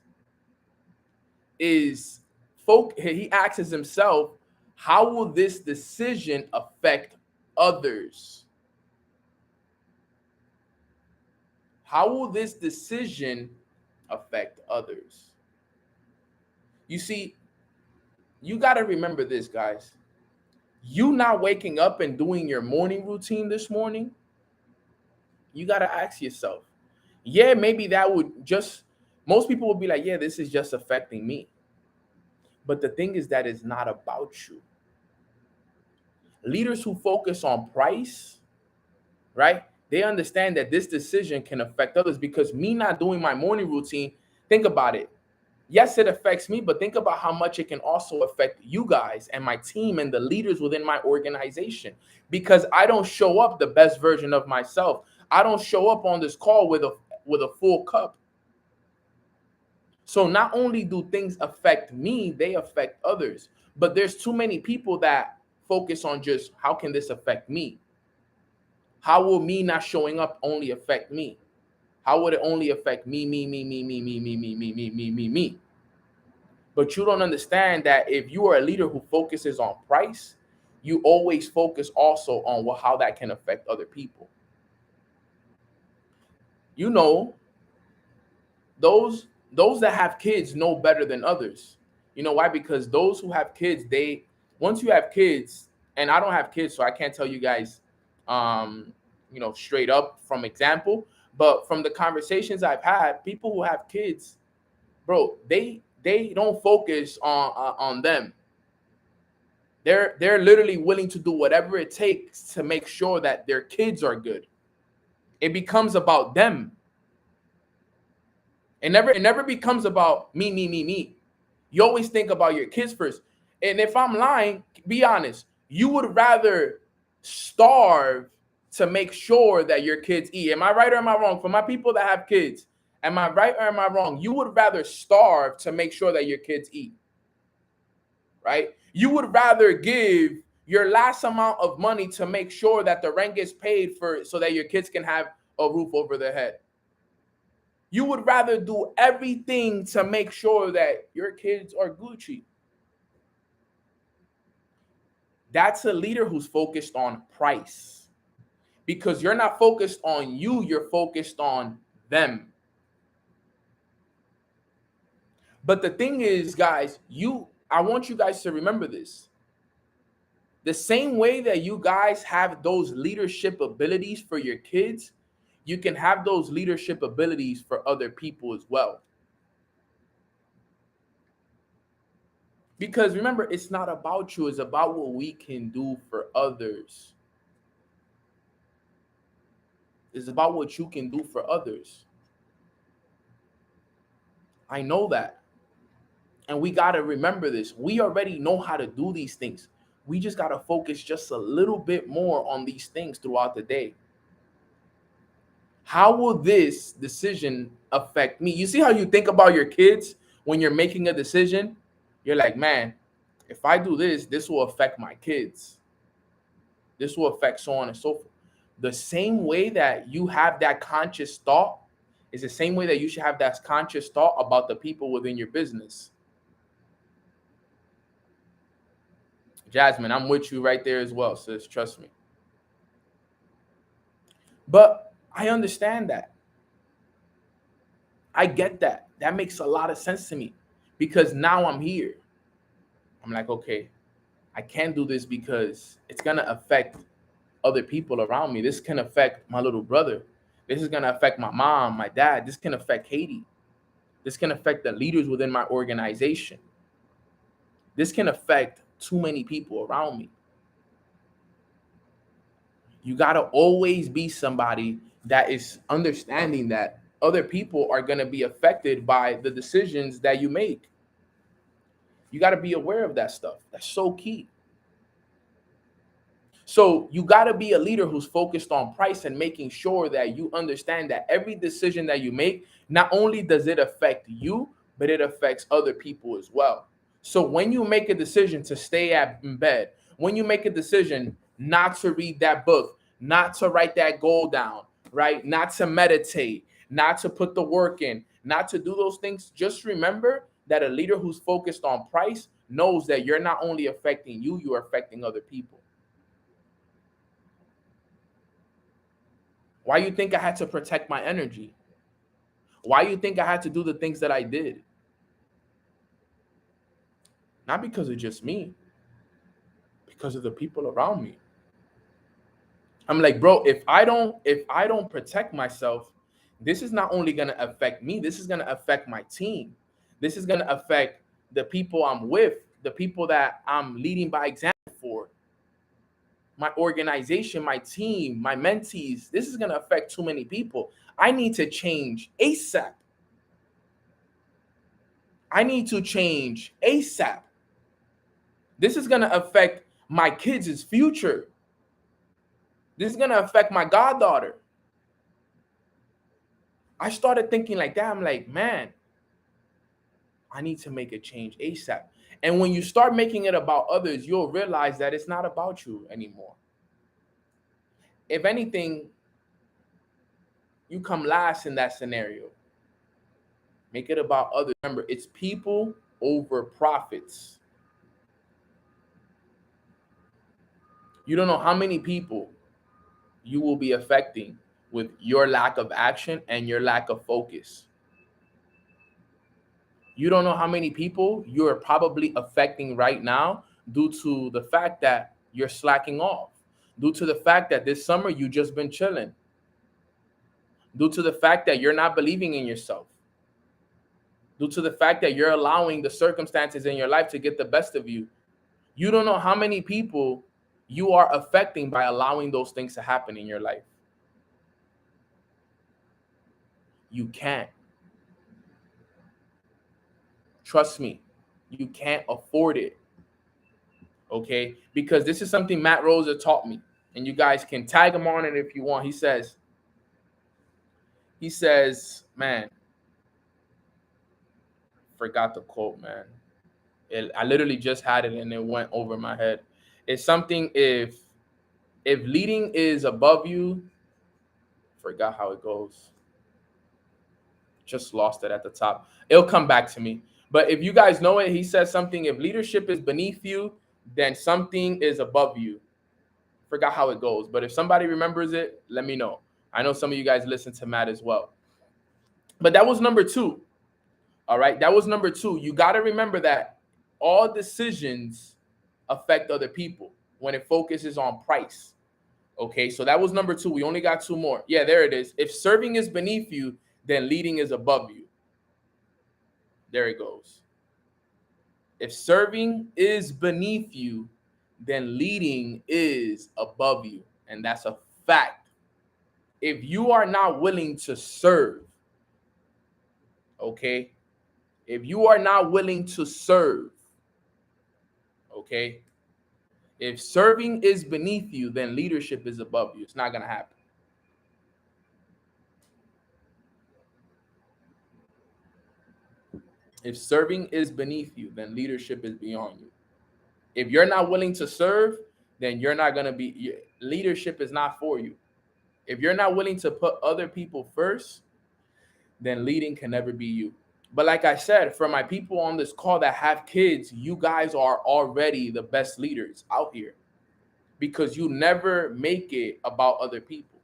he asks himself, how will this decision affect others? How will this decision affect others? You see, you got to remember this, guys. You not waking up and doing your morning routine this morning, you got to ask yourself, yeah, maybe that would just, most people would be like, yeah, this is just affecting me. But the thing is that it's not about you. Leaders who focus on price, right? They understand that this decision can affect others because me not doing my morning routine, think about it. Yes, it affects me, but think about how much it can also affect you guys and my team and the leaders within my organization, because I don't show up the best version of myself. I don't show up on this call with a full cup. So not only do things affect me, they affect others. But there's too many people that focus on just how can this affect me? How will me not showing up only affect me? How would it only affect me, me, me, me, me, me, me, me, me, me, me, me, me? But you don't understand that if you are a leader who focuses on price, you always focus also on how that can affect other people. You know, those that have kids know better than others. You know why? Because those who have kids, once you have kids, and I don't have kids, so I can't tell you guys, straight up from example. But from the conversations I've had, people who have kids, bro, they don't focus on them. They're literally willing to do whatever it takes to make sure that their kids are good. It becomes about them. It never becomes about me, me, me, me. You always think about your kids first. And if I'm lying, be honest. You would rather starve to make sure that your kids eat. Am I right or am I wrong? For my people that have kids, am I right or am I wrong? You would rather starve to make sure that your kids eat, right? You would rather give your last amount of money to make sure that the rent gets paid for so that your kids can have a roof over their head. You would rather do everything to make sure that your kids are Gucci. That's a leader who's focused on price, because you're not focused on you, you're focused on them. But the thing is, guys, I want you guys to remember this. The same way that you guys have those leadership abilities for your kids, you can have those leadership abilities for other people as well. Because remember, it's not about you, it's about what we can do for others. It's about what you can do for others. I know that. And we got to remember this. We already know how to do these things. We just got to focus just a little bit more on these things throughout the day. How will this decision affect me? You see how you think about your kids when you're making a decision? You're like, man, if I do this, this will affect my kids. This will affect so on and so forth. The same way that you have that conscious thought is the same way that you should have that conscious thought about the people within your business. Jasmine, I'm with you right there as well, sis. Trust me. But I understand that. I get that. That makes a lot of sense to me because now I'm here. I'm like, okay, I can't do this because it's going to affect other people around me. This can affect my little brother. This is going to affect my mom, my dad. This can affect Haiti. This can affect the leaders within my organization. This can affect too many people around me. You got to always be somebody that is understanding that other people are going to be affected by the decisions that you make. You got to be aware of that stuff. That's so key. So you got to be a leader who's focused on price and making sure that you understand that every decision that you make, not only does it affect you, but it affects other people as well. So when you make a decision to stay in bed, when you make a decision not to read that book, not to write that goal down, right? Not to meditate, not to put the work in, not to do those things, just remember that a leader who's focused on price knows that you're not only affecting you, you're affecting other people. Why you think I had to protect my energy? Why you think I had to do the things that I did? Not because of just me, because of the people around me. I'm like, bro, if I don't protect myself, this is not only going to affect me, this is going to affect my team. This is going to affect the people I'm with, the people that I'm leading by example for. My organization, my team, my mentees. This is going to affect too many people. I need to change ASAP. I need to change ASAP. This is going to affect my kids' future. This is going to affect my goddaughter. I started thinking like that. I'm like, man, I need to make a change ASAP. And when you start making it about others, you'll realize that it's not about you anymore. If anything, you come last in that scenario. Make it about others. Remember, it's people over profits. You don't know how many people you will be affecting with your lack of action and your lack of focus. You don't know how many people you're probably affecting right now due to the fact that you're slacking off, due to the fact that this summer you just been chilling, due to the fact that you're not believing in yourself, due to the fact that you're allowing the circumstances in your life to get the best of you. You don't know how many people you are affecting by allowing those things to happen in your life. You can't. Trust me, you can't afford it. Okay? Because this is something Matt Rosa taught me. And you guys can tag him on it if you want. He says, man, forgot the quote, man. I literally just had it and it went over my head. It's something if leading is above you, forgot how it goes. Just lost it at the top. It'll come back to me. But if you guys know it, he says something, if leadership is beneath you, then something is above you. Forgot how it goes. But if somebody remembers it, let me know. I know some of you guys listen to Matt as well. But that was number 2. All right. That was number 2. You got to remember that all decisions affect other people when it focuses on price. Okay. So that was number 2. We only got 2 more. Yeah, there it is. If serving is beneath you, then leading is above you. There it goes. If serving is beneath you, then leading is above you. And that's a fact. If you are not willing to serve, okay, If you are not willing to serve, okay, if serving is beneath you, then leadership is above you. It's not going to happen. If serving is beneath you, then leadership is beyond you. If you're not willing to serve, then you're not going to be, leadership is not for you. If you're not willing to put other people first, then leading can never be you. But like I said, for my people on this call that have kids, you guys are already the best leaders out here because you never make it about other people.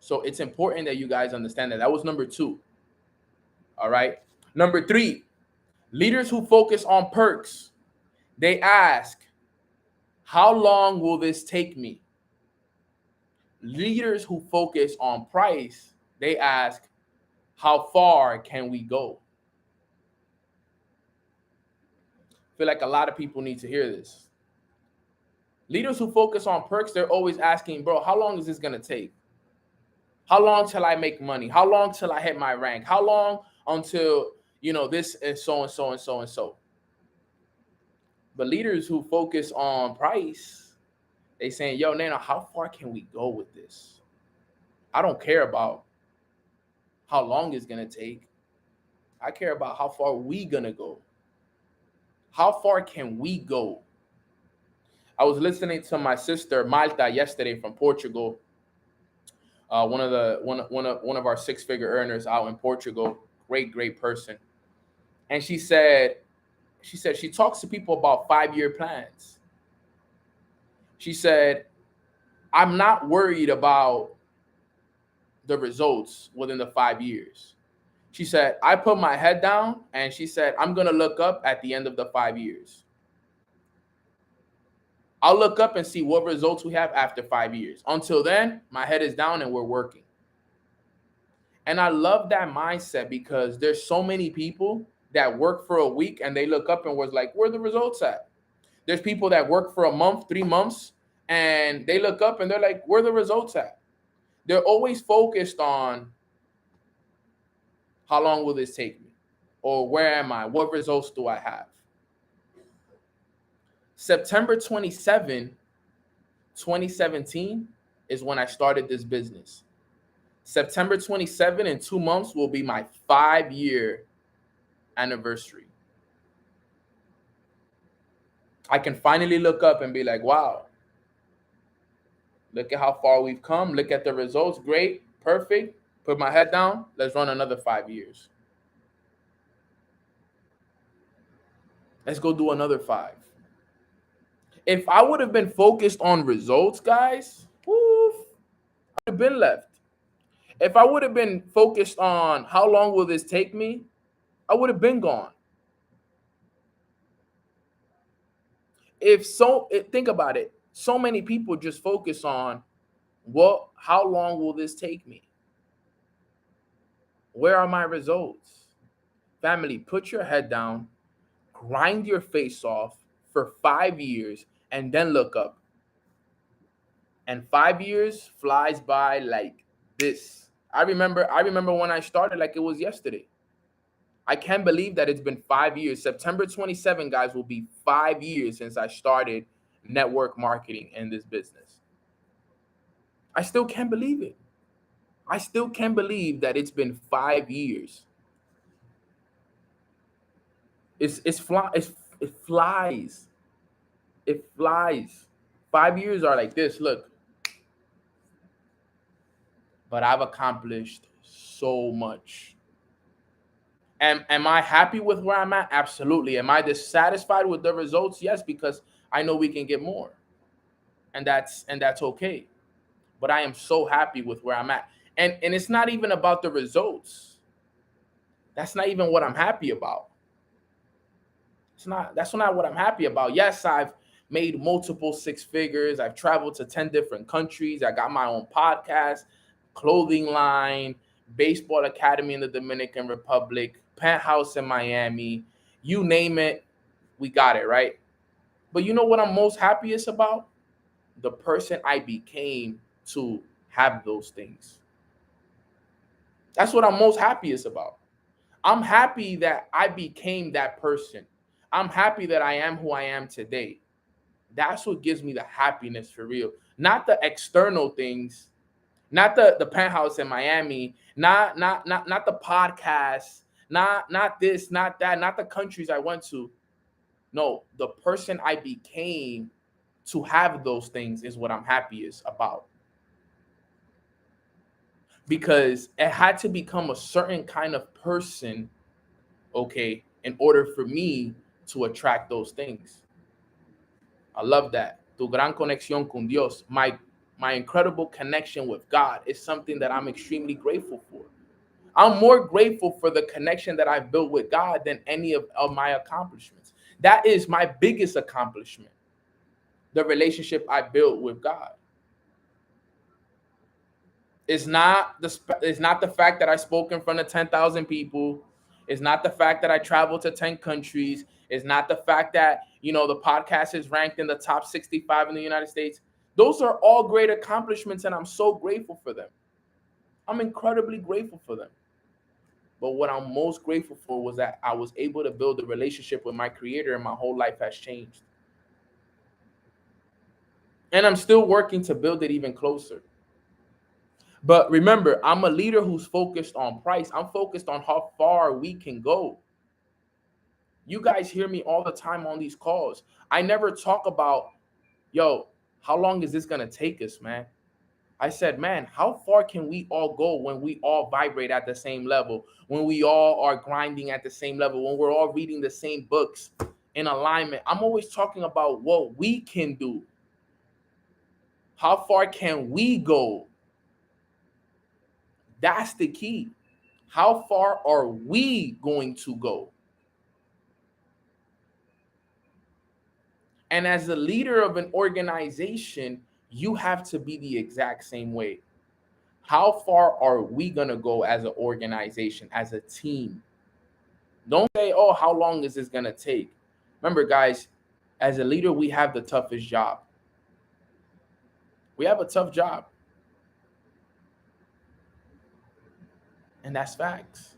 So it's important that you guys understand that. That was number 2. All right. Number 3, leaders who focus on perks. They ask, how long will this take me? Leaders who focus on price, they ask, how far can we go? I feel like a lot of people need to hear this. Leaders who focus on perks, they're always asking, bro, how long is this going to take? How long till I make money? How long till I hit my rank? How long until, this and so and so and so and so? But leaders who focus on price, they saying, yo, Nana, how far can we go with this? I don't care about how long it's going to take. I care about how far we going to go. How far can we go? I was listening to my sister Malta yesterday from Portugal. One of our 6-figure earners out in Portugal, great person. And she said she talks to people about 5-year plans. She said, I'm not worried about the results within the 5 years. She said, I put my head down and she said, I'm going to look up at the end of the 5 years. I'll look up and see what results we have after 5 years. Until then, my head is down and we're working. And I love that mindset because there's so many people that work for a week and they look up and was like, where are the results at? There's people that work for a month, 3 months, and they look up and they're like, where are the results at? They're always focused on how long will this take me? Or where am I? What results do I have? September 27, 2017 is when I started this business. September 27 in 2 months will be my 5-year anniversary. I can finally look up and be like, wow, look at how far we've come. Look at the results. Great. Perfect. Put my head down. Let's run another 5 years. Let's go do another 5. If I would have been focused on results, guys, I would have been left. If I would have been focused on how long will this take me, I would have been gone. Think about it. So many people just focus on how long will this take me? Where are my results? Family, put your head down, grind your face off for 5 years, and then look up. And 5 years flies by like this. I remember when I started like it was yesterday. I can't believe that it's been 5 years. September 27, guys, will be 5 years since I started network marketing in this business. I still can't believe it. I still can't believe that it's been 5 years. It flies. It flies. 5 years are like this. Look. But I've accomplished so much. Am I happy with where I'm at? Absolutely. Am I dissatisfied with the results? Yes, because I know we can get more. And that's okay. But I am so happy with where I'm at. And it's not even about the results. That's not even what I'm happy about. That's not what I'm happy about. Yes, I've made multiple 6 figures. I've traveled to 10 different countries. I got my own podcast, clothing line, baseball academy in the Dominican Republic, penthouse in Miami. You name it, we got it, right? But you know what I'm most happiest about? The person I became to have those things. That's what I'm most happiest about. I'm happy that I became that person. I'm happy that I am who I am today. That's what gives me the happiness for real. Not the external things, not the penthouse in Miami, not the podcast, not this, not that, not the countries I went to. No, the person I became to have those things is what I'm happiest about. Because it had to become a certain kind of person, okay, in order for me to attract those things. I love that. Tu gran conexión con Dios. My incredible connection with God is something that I'm extremely grateful for. I'm more grateful for the connection that I've built with God than any of my accomplishments. That is my biggest accomplishment. The relationship I built with God. It's not the fact that I spoke in front of 10,000 people. It's not the fact that I traveled to 10 countries. It's not the fact that, the podcast is ranked in the top 65 in the United States. Those are all great accomplishments, and I'm so grateful for them. I'm incredibly grateful for them. But what I'm most grateful for was that I was able to build a relationship with my creator, and my whole life has changed. And I'm still working to build it even closer. But remember, I'm a leader who's focused on price. I'm focused on how far we can go. You guys hear me all the time on these calls. I never talk about, how long is this going to take us, man? I said, man, how far can we all go when we all vibrate at the same level, when we all are grinding at the same level, when we're all reading the same books in alignment? I'm always talking about what we can do. How far can we go? That's the key. How far are we going to go? And as a leader of an organization, you have to be the exact same way. How far are we going to go as an organization, as a team? Don't say, oh, how long is this going to take? Remember, guys, as a leader, we have the toughest job. We have a tough job. And that's facts.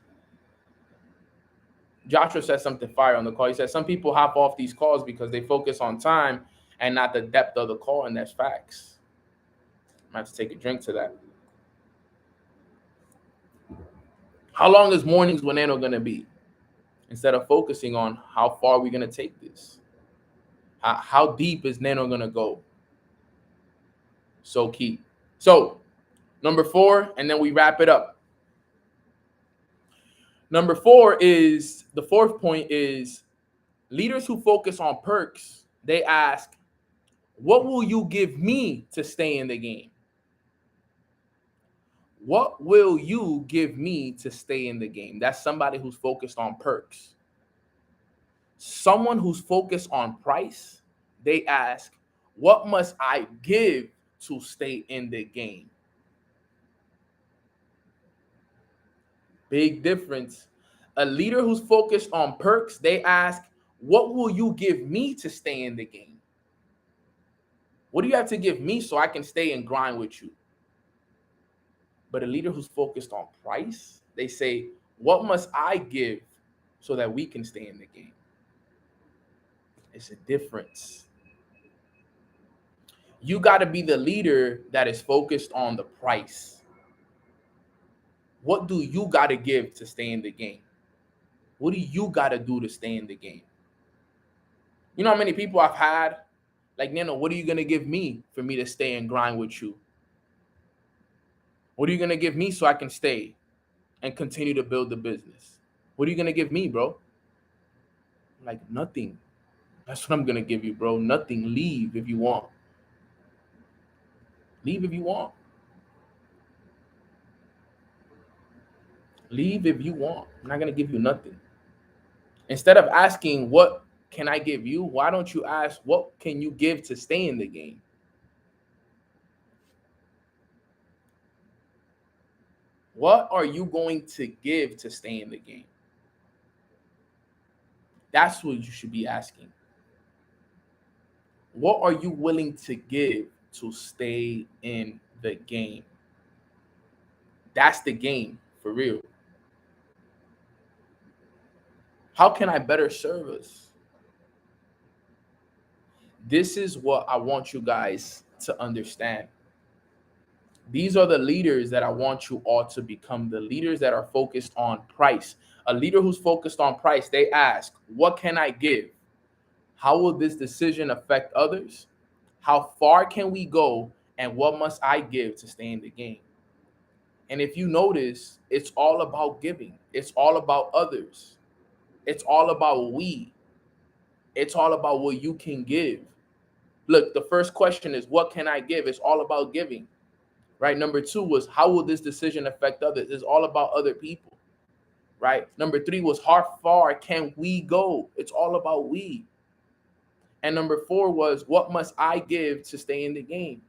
Joshua said something fire on the call. He said some people hop off these calls because they focus on time and not the depth of the call, and that's facts. I'm going to have to take a drink to that. How long is Mornings with Nano going to be? Instead of focusing on how far we're going to take this. How deep is Nano going to go? So key. So, number 4, and then we wrap it up. Number 4 is, the fourth point is, leaders who focus on perks, they ask, what will you give me to stay in the game? What will you give me to stay in the game? That's somebody who's focused on perks. Someone who's focused on price, they ask, what must I give to stay in the game? Big difference. A leader who's focused on perks, they ask, what will you give me to stay in the game? What do you have to give me so I can stay and grind with you? But a leader who's focused on price, they say, what must I give so that we can stay in the game? It's a difference. You got to be the leader that is focused on the price. What do you got to give to stay in the game? What do you got to do to stay in the game? You know how many people I've had? Like, Nano, what are you going to give me for me to stay and grind with you? What are you going to give me so I can stay and continue to build the business? What are you going to give me, bro? Like, nothing. That's what I'm going to give you, bro. Nothing. Leave if you want. Leave if you want. Leave if you want. I'm not going to give you nothing. Instead of asking, what can I give you? Why don't you ask, what can you give to stay in the game? What are you going to give to stay in the game? That's what you should be asking. What are you willing to give to stay in the game. That's the game for real. How can I better serve us? This is what I want you guys to understand. These are the leaders that I want you all to become, the leaders that are focused on price. A leader who's focused on price, they ask, what can I give? How will this decision affect others? How far can we go? And what must I give to stay in the game? And if you notice, it's all about giving. It's all about others. It's all about we. It's all about what you can give. Look, the first question is, what can I give? It's all about giving, right? Number two was, how will this decision affect others? It's all about other people, right? Number three was, how far can we go? It's all about we. And number four was, what must I give to stay in the game?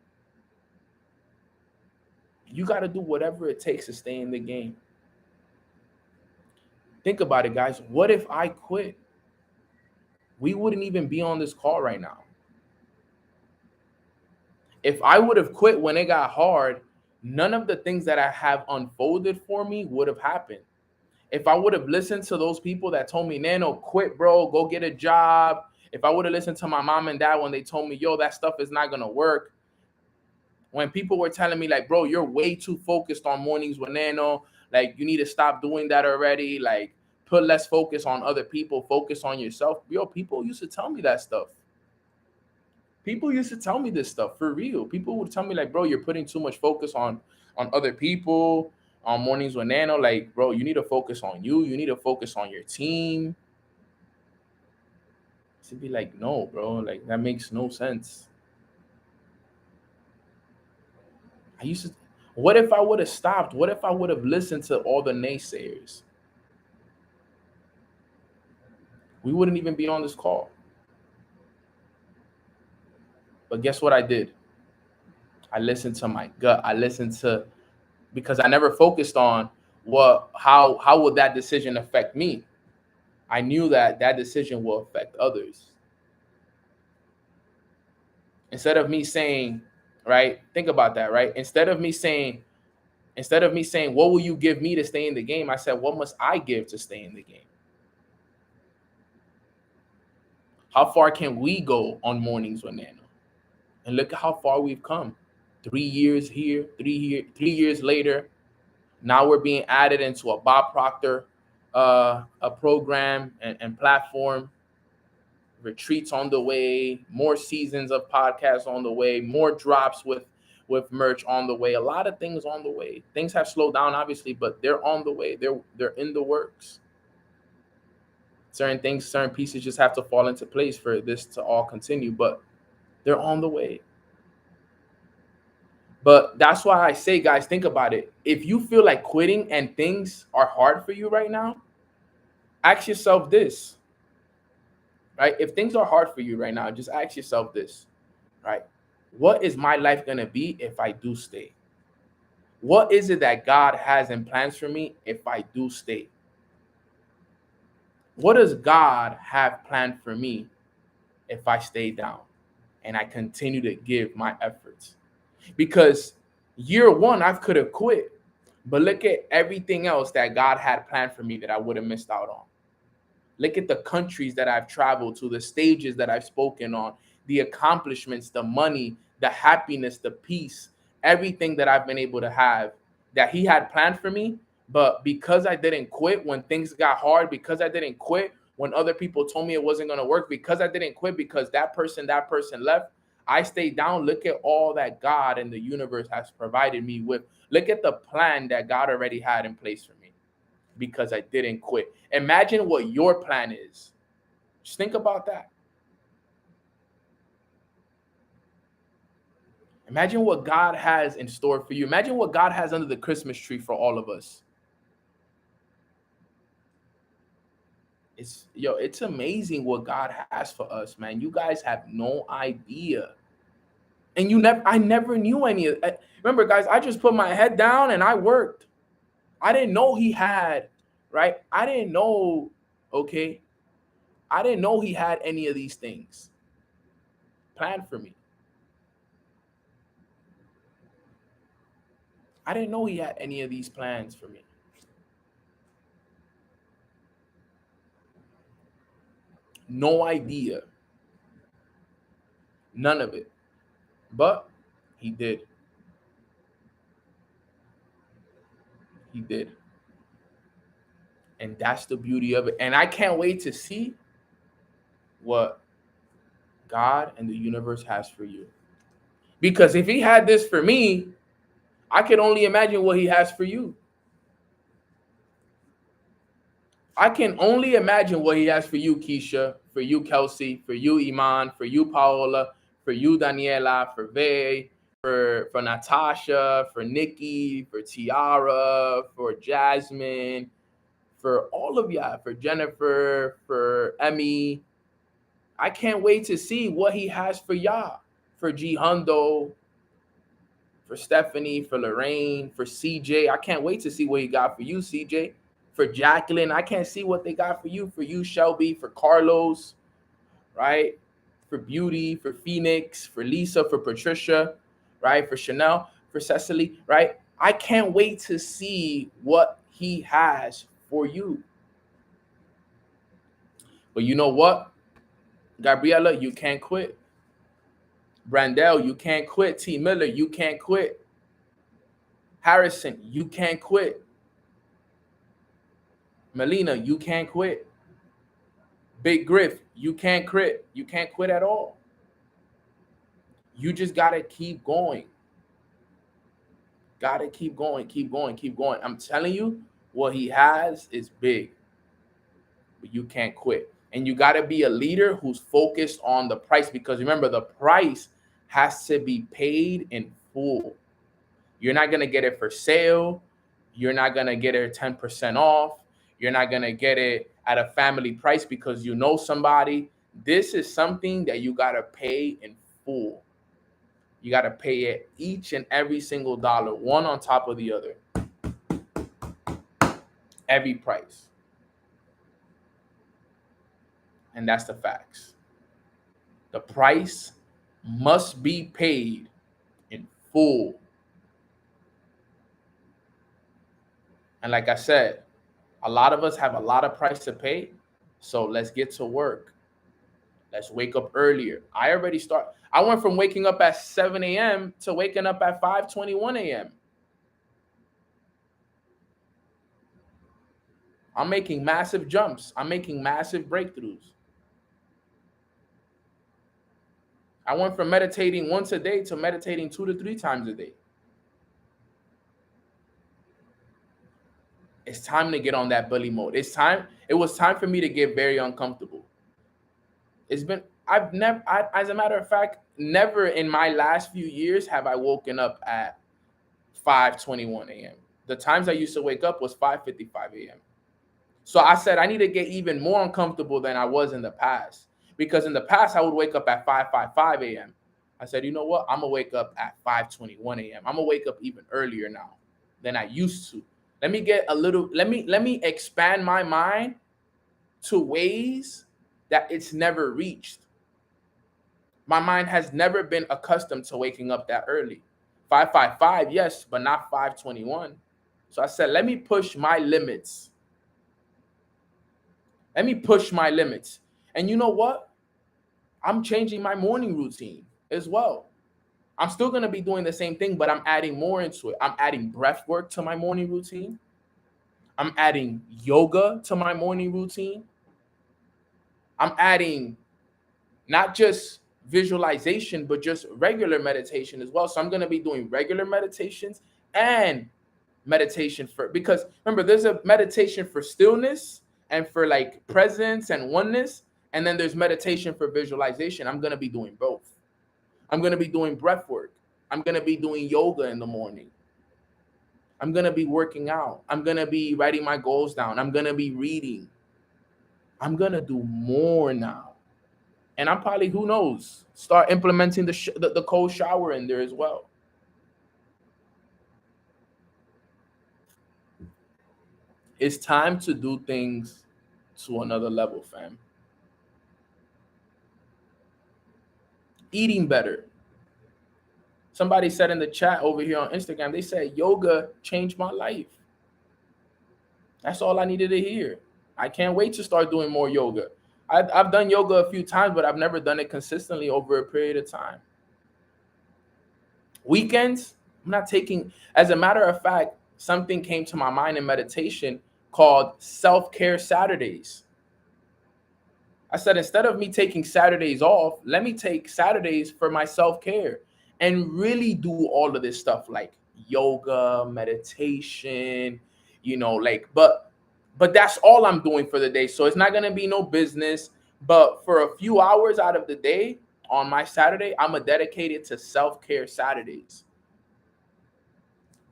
You got to do whatever it takes to stay in the game. Think about it, guys. What if I quit? We wouldn't even be on this call right now. If I would have quit when it got hard, none of the things that I have unfolded for me would have happened. If I would have listened to those people that told me, Nano, quit, bro, go get a job. If I would have listened to my mom and dad when they told me, yo, that stuff is not going to work. When people were telling me, like, bro, you're way too focused on mornings with Nano. Like, you need to stop doing that already. Like, put less focus on other people. Focus on yourself. Yo, people used to tell me that stuff. People used to tell me this stuff for real. People would tell me, like, bro, you're putting too much focus on other people, on mornings with Nano. Like, bro, you need to focus on you. You need to focus on your team. To be like, no, bro, like that makes no sense. I used to, what if I would have stopped? What if I would have listened to all the naysayers? We wouldn't even be on this call. But guess what I did? I listened to my gut. I listened to, because I never focused on how would that decision affect me. I knew that that decision will affect others. Instead of me saying, right? Think about that, right? Instead of me saying, what will you give me to stay in the game? I said, what must I give to stay in the game? How far can we go on mornings with Nano? And look at how far we've come. 3 years here, 3 years later. Now we're being added into a Bob Proctor a program and platform. Retreats on the way, more seasons of podcasts on the way, more drops with merch on the way, a lot of things on the way. Things have slowed down, obviously, but they're on the way. They're in the works. Certain things, certain pieces just have to fall into place for this to all continue, but they're on the way. But that's why I say, guys, think about it. If you feel like quitting and things are hard for you right now, ask yourself this, right? If things are hard for you right now, just ask yourself this, right? What is my life going to be if I do stay? What is it that God has in plans for me if I do stay? What does God have planned for me if I stay down and I continue to give my efforts? Because year one, I could have quit, but look at everything else that God had planned for me that I would have missed out on. Look at the countries that I've traveled to, the stages that I've spoken on, the accomplishments, the money, the happiness, the peace, everything that I've been able to have that He had planned for me. But because I didn't quit when things got hard, because I didn't quit when other people told me it wasn't going to work, because I didn't quit because that person left, I stayed down. Look at all that God and the universe has provided me with. Look at the plan that God already had in place for me because I didn't quit. Imagine what your plan is. Just think about that. Imagine what God has in store for you. Imagine what God has under the Christmas tree for all of us. It's amazing what God has for us, man. You guys have no idea. And I never knew any of it. Remember, guys, I just put my head down and I worked. I didn't know He had, right? I didn't know, okay? I didn't know He had any of these things planned for me. I didn't know he had any of these plans for me. No idea. None of it. But he did. He did. And that's the beauty of it. And I can't wait to see what God and the universe has for you. Because if he had this for me, I could only imagine what he has for you. I can only imagine what he has for you, Keisha, for you, Kelsey, for you, Iman, for you, Paola, for you, Daniela, for Vay, for Natasha, for Nikki, for Tiara, for Jasmine, for all of y'all, for Jennifer, for Emmy. I can't wait to see what he has for y'all, for G Hundo, for Stephanie, for Lorraine, for CJ. I can't wait to see what he got for you, CJ. For Jacqueline, I can't see what they got for you, Shelby, for Carlos, right? For Beauty, for Phoenix, for Lisa, for Patricia, right? For Chanel, for Cecily, right? I can't wait to see what he has for you. But you know what? Gabriella, you can't quit. Brandell, you can't quit. T. Miller, you can't quit. Harrison, you can't quit. Melina, you can't quit. Big Griff, you can't quit. You can't quit at all. You just gotta keep going. Gotta keep going, keep going, keep going. I'm telling you, what he has is big. But you can't quit. And you gotta be a leader who's focused on the price, because remember, the price has to be paid in full. You're not gonna get it for sale. You're not gonna get it 10% off. You're not gonna get it at a family price because you know somebody. This is something that you gotta pay in full. You gotta pay it each and every single dollar, one on top of the other. Every price. And that's the facts. The price must be paid in full. And like I said, a lot of us have a lot of price to pay. So let's get to work. Let's wake up earlier. I went from waking up at 7 a.m. to waking up at 5:21 a.m. I'm making massive jumps. I'm making massive breakthroughs. I went from meditating once a day to meditating 2 to 3 times a day. It's time to get on that bully mode. It was time for me to get very uncomfortable. As a matter of fact, never in my last few years have I woken up at 5:21 a.m. The times I used to wake up was 5:55 a.m. So I said I need to get even more uncomfortable than I was in the past. Because in the past, I would wake up at 5:55 a.m. I said, you know what? I'm going to wake up at 5:21 a.m. I'm going to wake up even earlier now than I used to. Let me expand my mind to ways that it's never reached. My mind has never been accustomed to waking up that early. 5:55, yes, but not 5:21. So I said, let me push my limits. Let me push my limits. And you know what? I'm changing my morning routine as well. I'm still going to be doing the same thing, but I'm adding more into it. I'm adding breath work to my morning routine. I'm adding yoga to my morning routine. I'm adding not just visualization, but just regular meditation as well. So I'm going to be doing regular meditations and meditation because remember, there's a meditation for stillness and for like presence and oneness. And then there's meditation for visualization. I'm going to be doing both. I'm going to be doing breath work. I'm going to be doing yoga in the morning. I'm going to be working out. I'm going to be writing my goals down. I'm going to be reading. I'm going to do more now. And I'm probably, who knows, start implementing the cold shower in there as well. It's time to do things to another level, fam. Eating better, Somebody said in the chat over here on Instagram, they said yoga changed my life. That's all I needed to hear. I can't wait to start doing more yoga. I've done yoga a few times, but I've never done it consistently over a period of time. Weekends, I'm not taking, as a matter of fact, something came to my mind in meditation called self-care Saturdays. I said, instead of me taking Saturdays off, let me take Saturdays for my self-care and really do all of this stuff like yoga, meditation, but that's all I'm doing for the day. So it's not going to be no business, but for a few hours out of the day on my Saturday, I'm going to dedicate it to self-care Saturdays.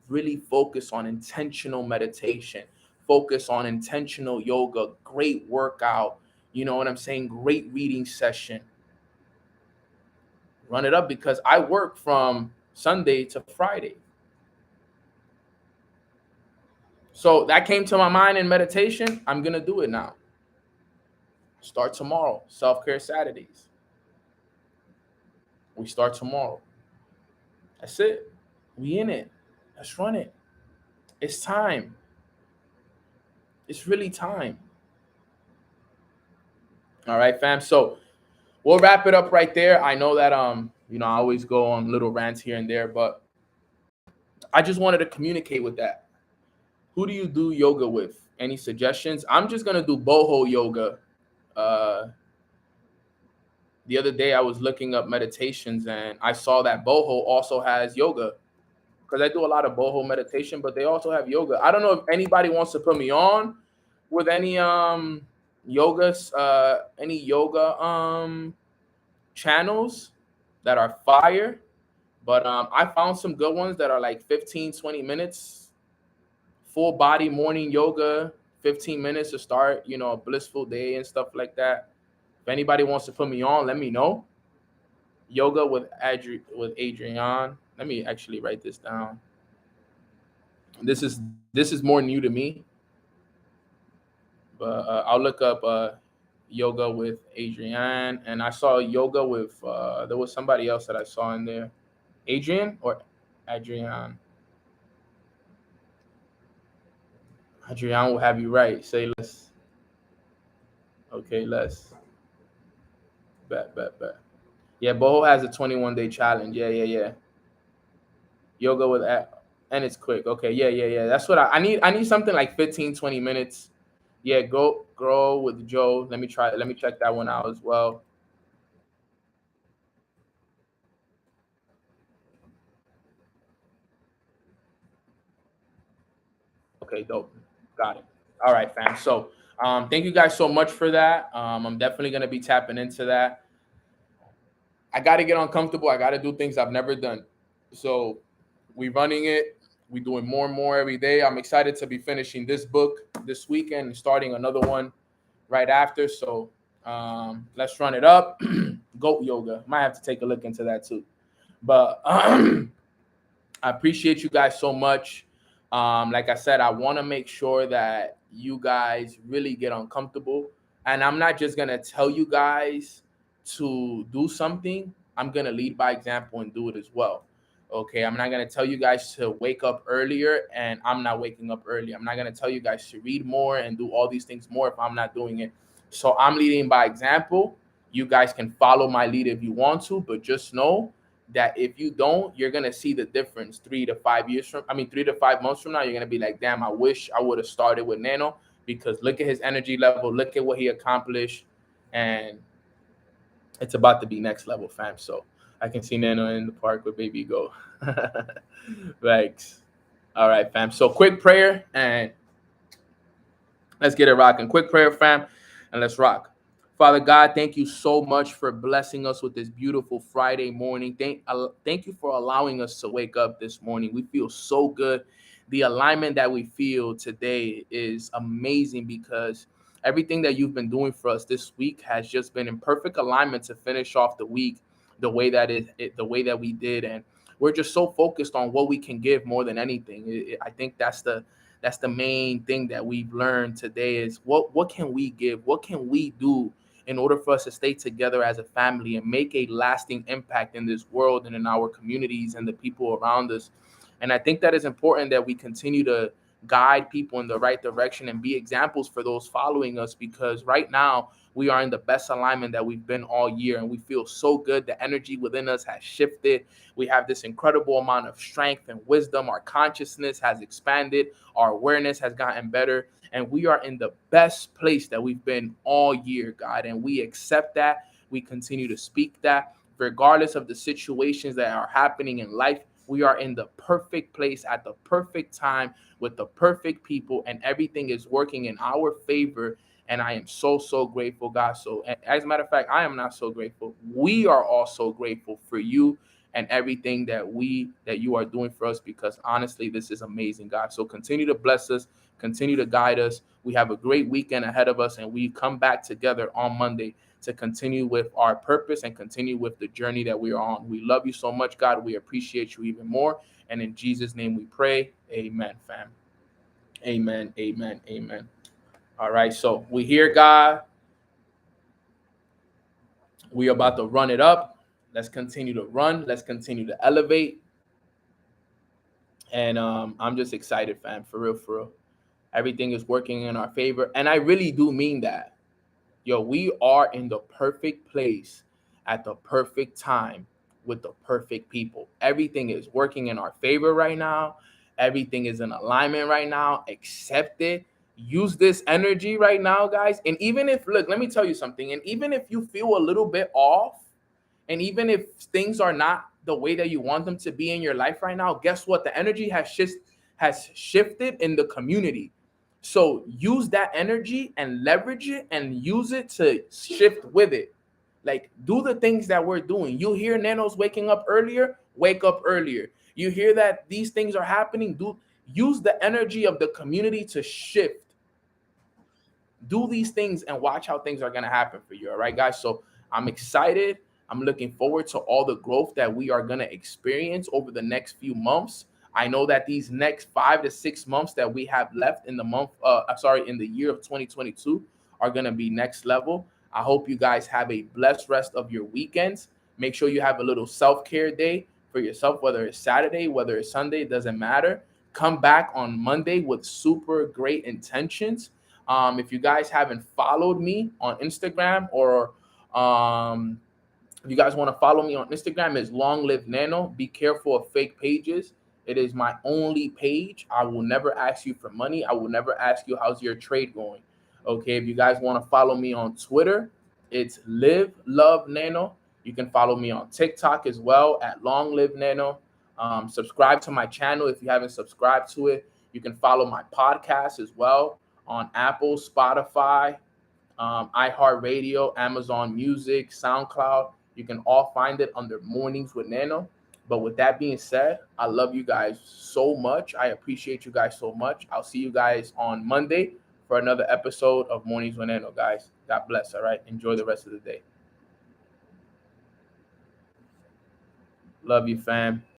Really focus on intentional meditation, focus on intentional yoga, great workout, you know what I'm saying? Great reading session. Run it up because I work from Sunday to Friday. So that came to my mind in meditation. I'm going to do it now. Start tomorrow. Self-care Saturdays. We start tomorrow. That's it. We in it. Let's run it. It's time. It's really time. All right, fam. So we'll wrap it up right there. I know that I always go on little rants here and there, but I just wanted to communicate with that. Who do you do yoga with? Any suggestions? I'm just gonna do boho yoga. The other day I was looking up meditations and I saw that boho also has yoga, because I do a lot of boho meditation, but they also have yoga. I don't know if anybody wants to put me on with any yoga channels that are fire, but I found some good ones that are like 15-20 minutes, full body morning yoga, 15 minutes to start a blissful day and stuff like that. If anybody wants to put me on, let me know. Yoga with Adrian. Let me actually write this down. This is more new to me, but I'll look up yoga with Adrian. And I saw yoga with there was somebody else that I saw in there. Adrian or Adrian? Adrian will have you right. Say less. Okay, less. Bet. Yeah, boho has a 21-day challenge. Yeah. Yoga with and it's quick. Okay, yeah. That's what I need. I need something like 15-20 minutes. Yeah, grow with Joe. Let me check that one out as well. Okay, dope. Got it. All right, fam. So thank you guys so much for that. I'm definitely gonna be tapping into that. I gotta get uncomfortable. I gotta do things I've never done. So we running it. We doing more and more every day. I'm excited to be finishing this book this weekend and starting another one right after. So let's run it up. Goat yoga. Might have to take a look into that too. But I appreciate you guys so much. Like I said, I want to make sure that you guys really get uncomfortable. And I'm not just going to tell you guys to do something. I'm going to lead by example and do it as well. Okay, I'm not going to tell you guys to wake up earlier and I'm not waking up early. I'm not going to tell you guys to read more and do all these things more if I'm not doing it. So I'm leading by example. You guys can follow my lead if you want to, but just know that if you don't, you're going to see the difference 3 to 5 months from now. You're going to be like, damn, I wish I would have started with Nano, because look at his energy level. Look at what he accomplished. And it's about to be next level, fam. So I can see Nano in the park with baby go. Thanks. All right, fam. So quick prayer and let's get it rocking. Quick prayer, fam, and let's rock. Father God, thank you so much for blessing us with this beautiful Friday morning. Thank you for allowing us to wake up this morning. We feel so good. The alignment that we feel today is amazing because everything that you've been doing for us this week has just been in perfect alignment to finish off the week the way that we did. And we're just so focused on what we can give more than anything. I think that's the main thing that we've learned today is what can we give? What can we do in order for us to stay together as a family and make a lasting impact in this world and in our communities and the people around us. And I think that it's important that we continue to guide people in the right direction and be examples for those following us, because right now we are in the best alignment that we've been all year, and we feel so good. The energy within us has shifted. We have this incredible amount of strength and wisdom. Our consciousness has expanded. Our awareness has gotten better, and we are in the best place that we've been all year, God. And we accept that. We continue to speak that regardless of the situations that are happening in life. We are in the perfect place at the perfect time with the perfect people, and everything is working in our favor. And I am so, so grateful, God. So, as a matter of fact, I am not so grateful. We are all so grateful for you and everything that you are doing for us, because honestly, this is amazing, God. So continue to bless us, continue to guide us. We have a great weekend ahead of us, and we come back together on Monday to continue with our purpose and continue with the journey that we are on. We love you so much, God. We appreciate you even more. And in Jesus' name we pray. Amen, fam. Amen, amen, amen. All right, so we here, God. We are about to run it up. Let's continue to run. Let's continue to elevate. And I'm just excited, fam. For real, for real. Everything is working in our favor. And I really do mean that. Yo, we are in the perfect place at the perfect time with the perfect people. Everything is working in our favor right now. Everything is in alignment right now. Accept it. Use this energy right now, guys. And even if, look, let me tell you something. And even if you feel a little bit off, and even if things are not the way that you want them to be in your life right now, guess what? The energy has shifted in the community. So use that energy and leverage it and use it to shift with it. Like, do the things that we're doing. You hear Nanos waking up earlier, wake up earlier. You hear that these things are happening, use the energy of the community to shift. Do these things and watch how things are going to happen for you. All right, guys. So I'm excited. I'm looking forward to all the growth that we are going to experience over the next few months. I know that these next 5 to 6 months that we have left in the in the year of 2022 are going to be next level. I hope you guys have a blessed rest of your weekends. Make sure you have a little self-care day for yourself, whether it's Saturday, whether it's Sunday, it doesn't matter. Come back on Monday with super great intentions. If you guys haven't followed me on Instagram, or if you guys want to follow me on Instagram, it's Long Live Nano. Be careful of fake pages. It is my only page. I will never ask you for money. I will never ask you how's your trade going. Okay, if you guys want to follow me on Twitter, it's Live Love Nano. You can follow me on TikTok as well at Long Live Nano. Subscribe to my channel if you haven't subscribed to it. You can follow my podcast as well on Apple, Spotify, iHeartRadio, Amazon Music, SoundCloud. You can all find it under Mornings with Nano. But with that being said, I love you guys so much. I appreciate you guys so much. I'll see you guys on Monday for another episode of Mornings with Nano, guys. God bless. All right. Enjoy the rest of the day. Love you, fam.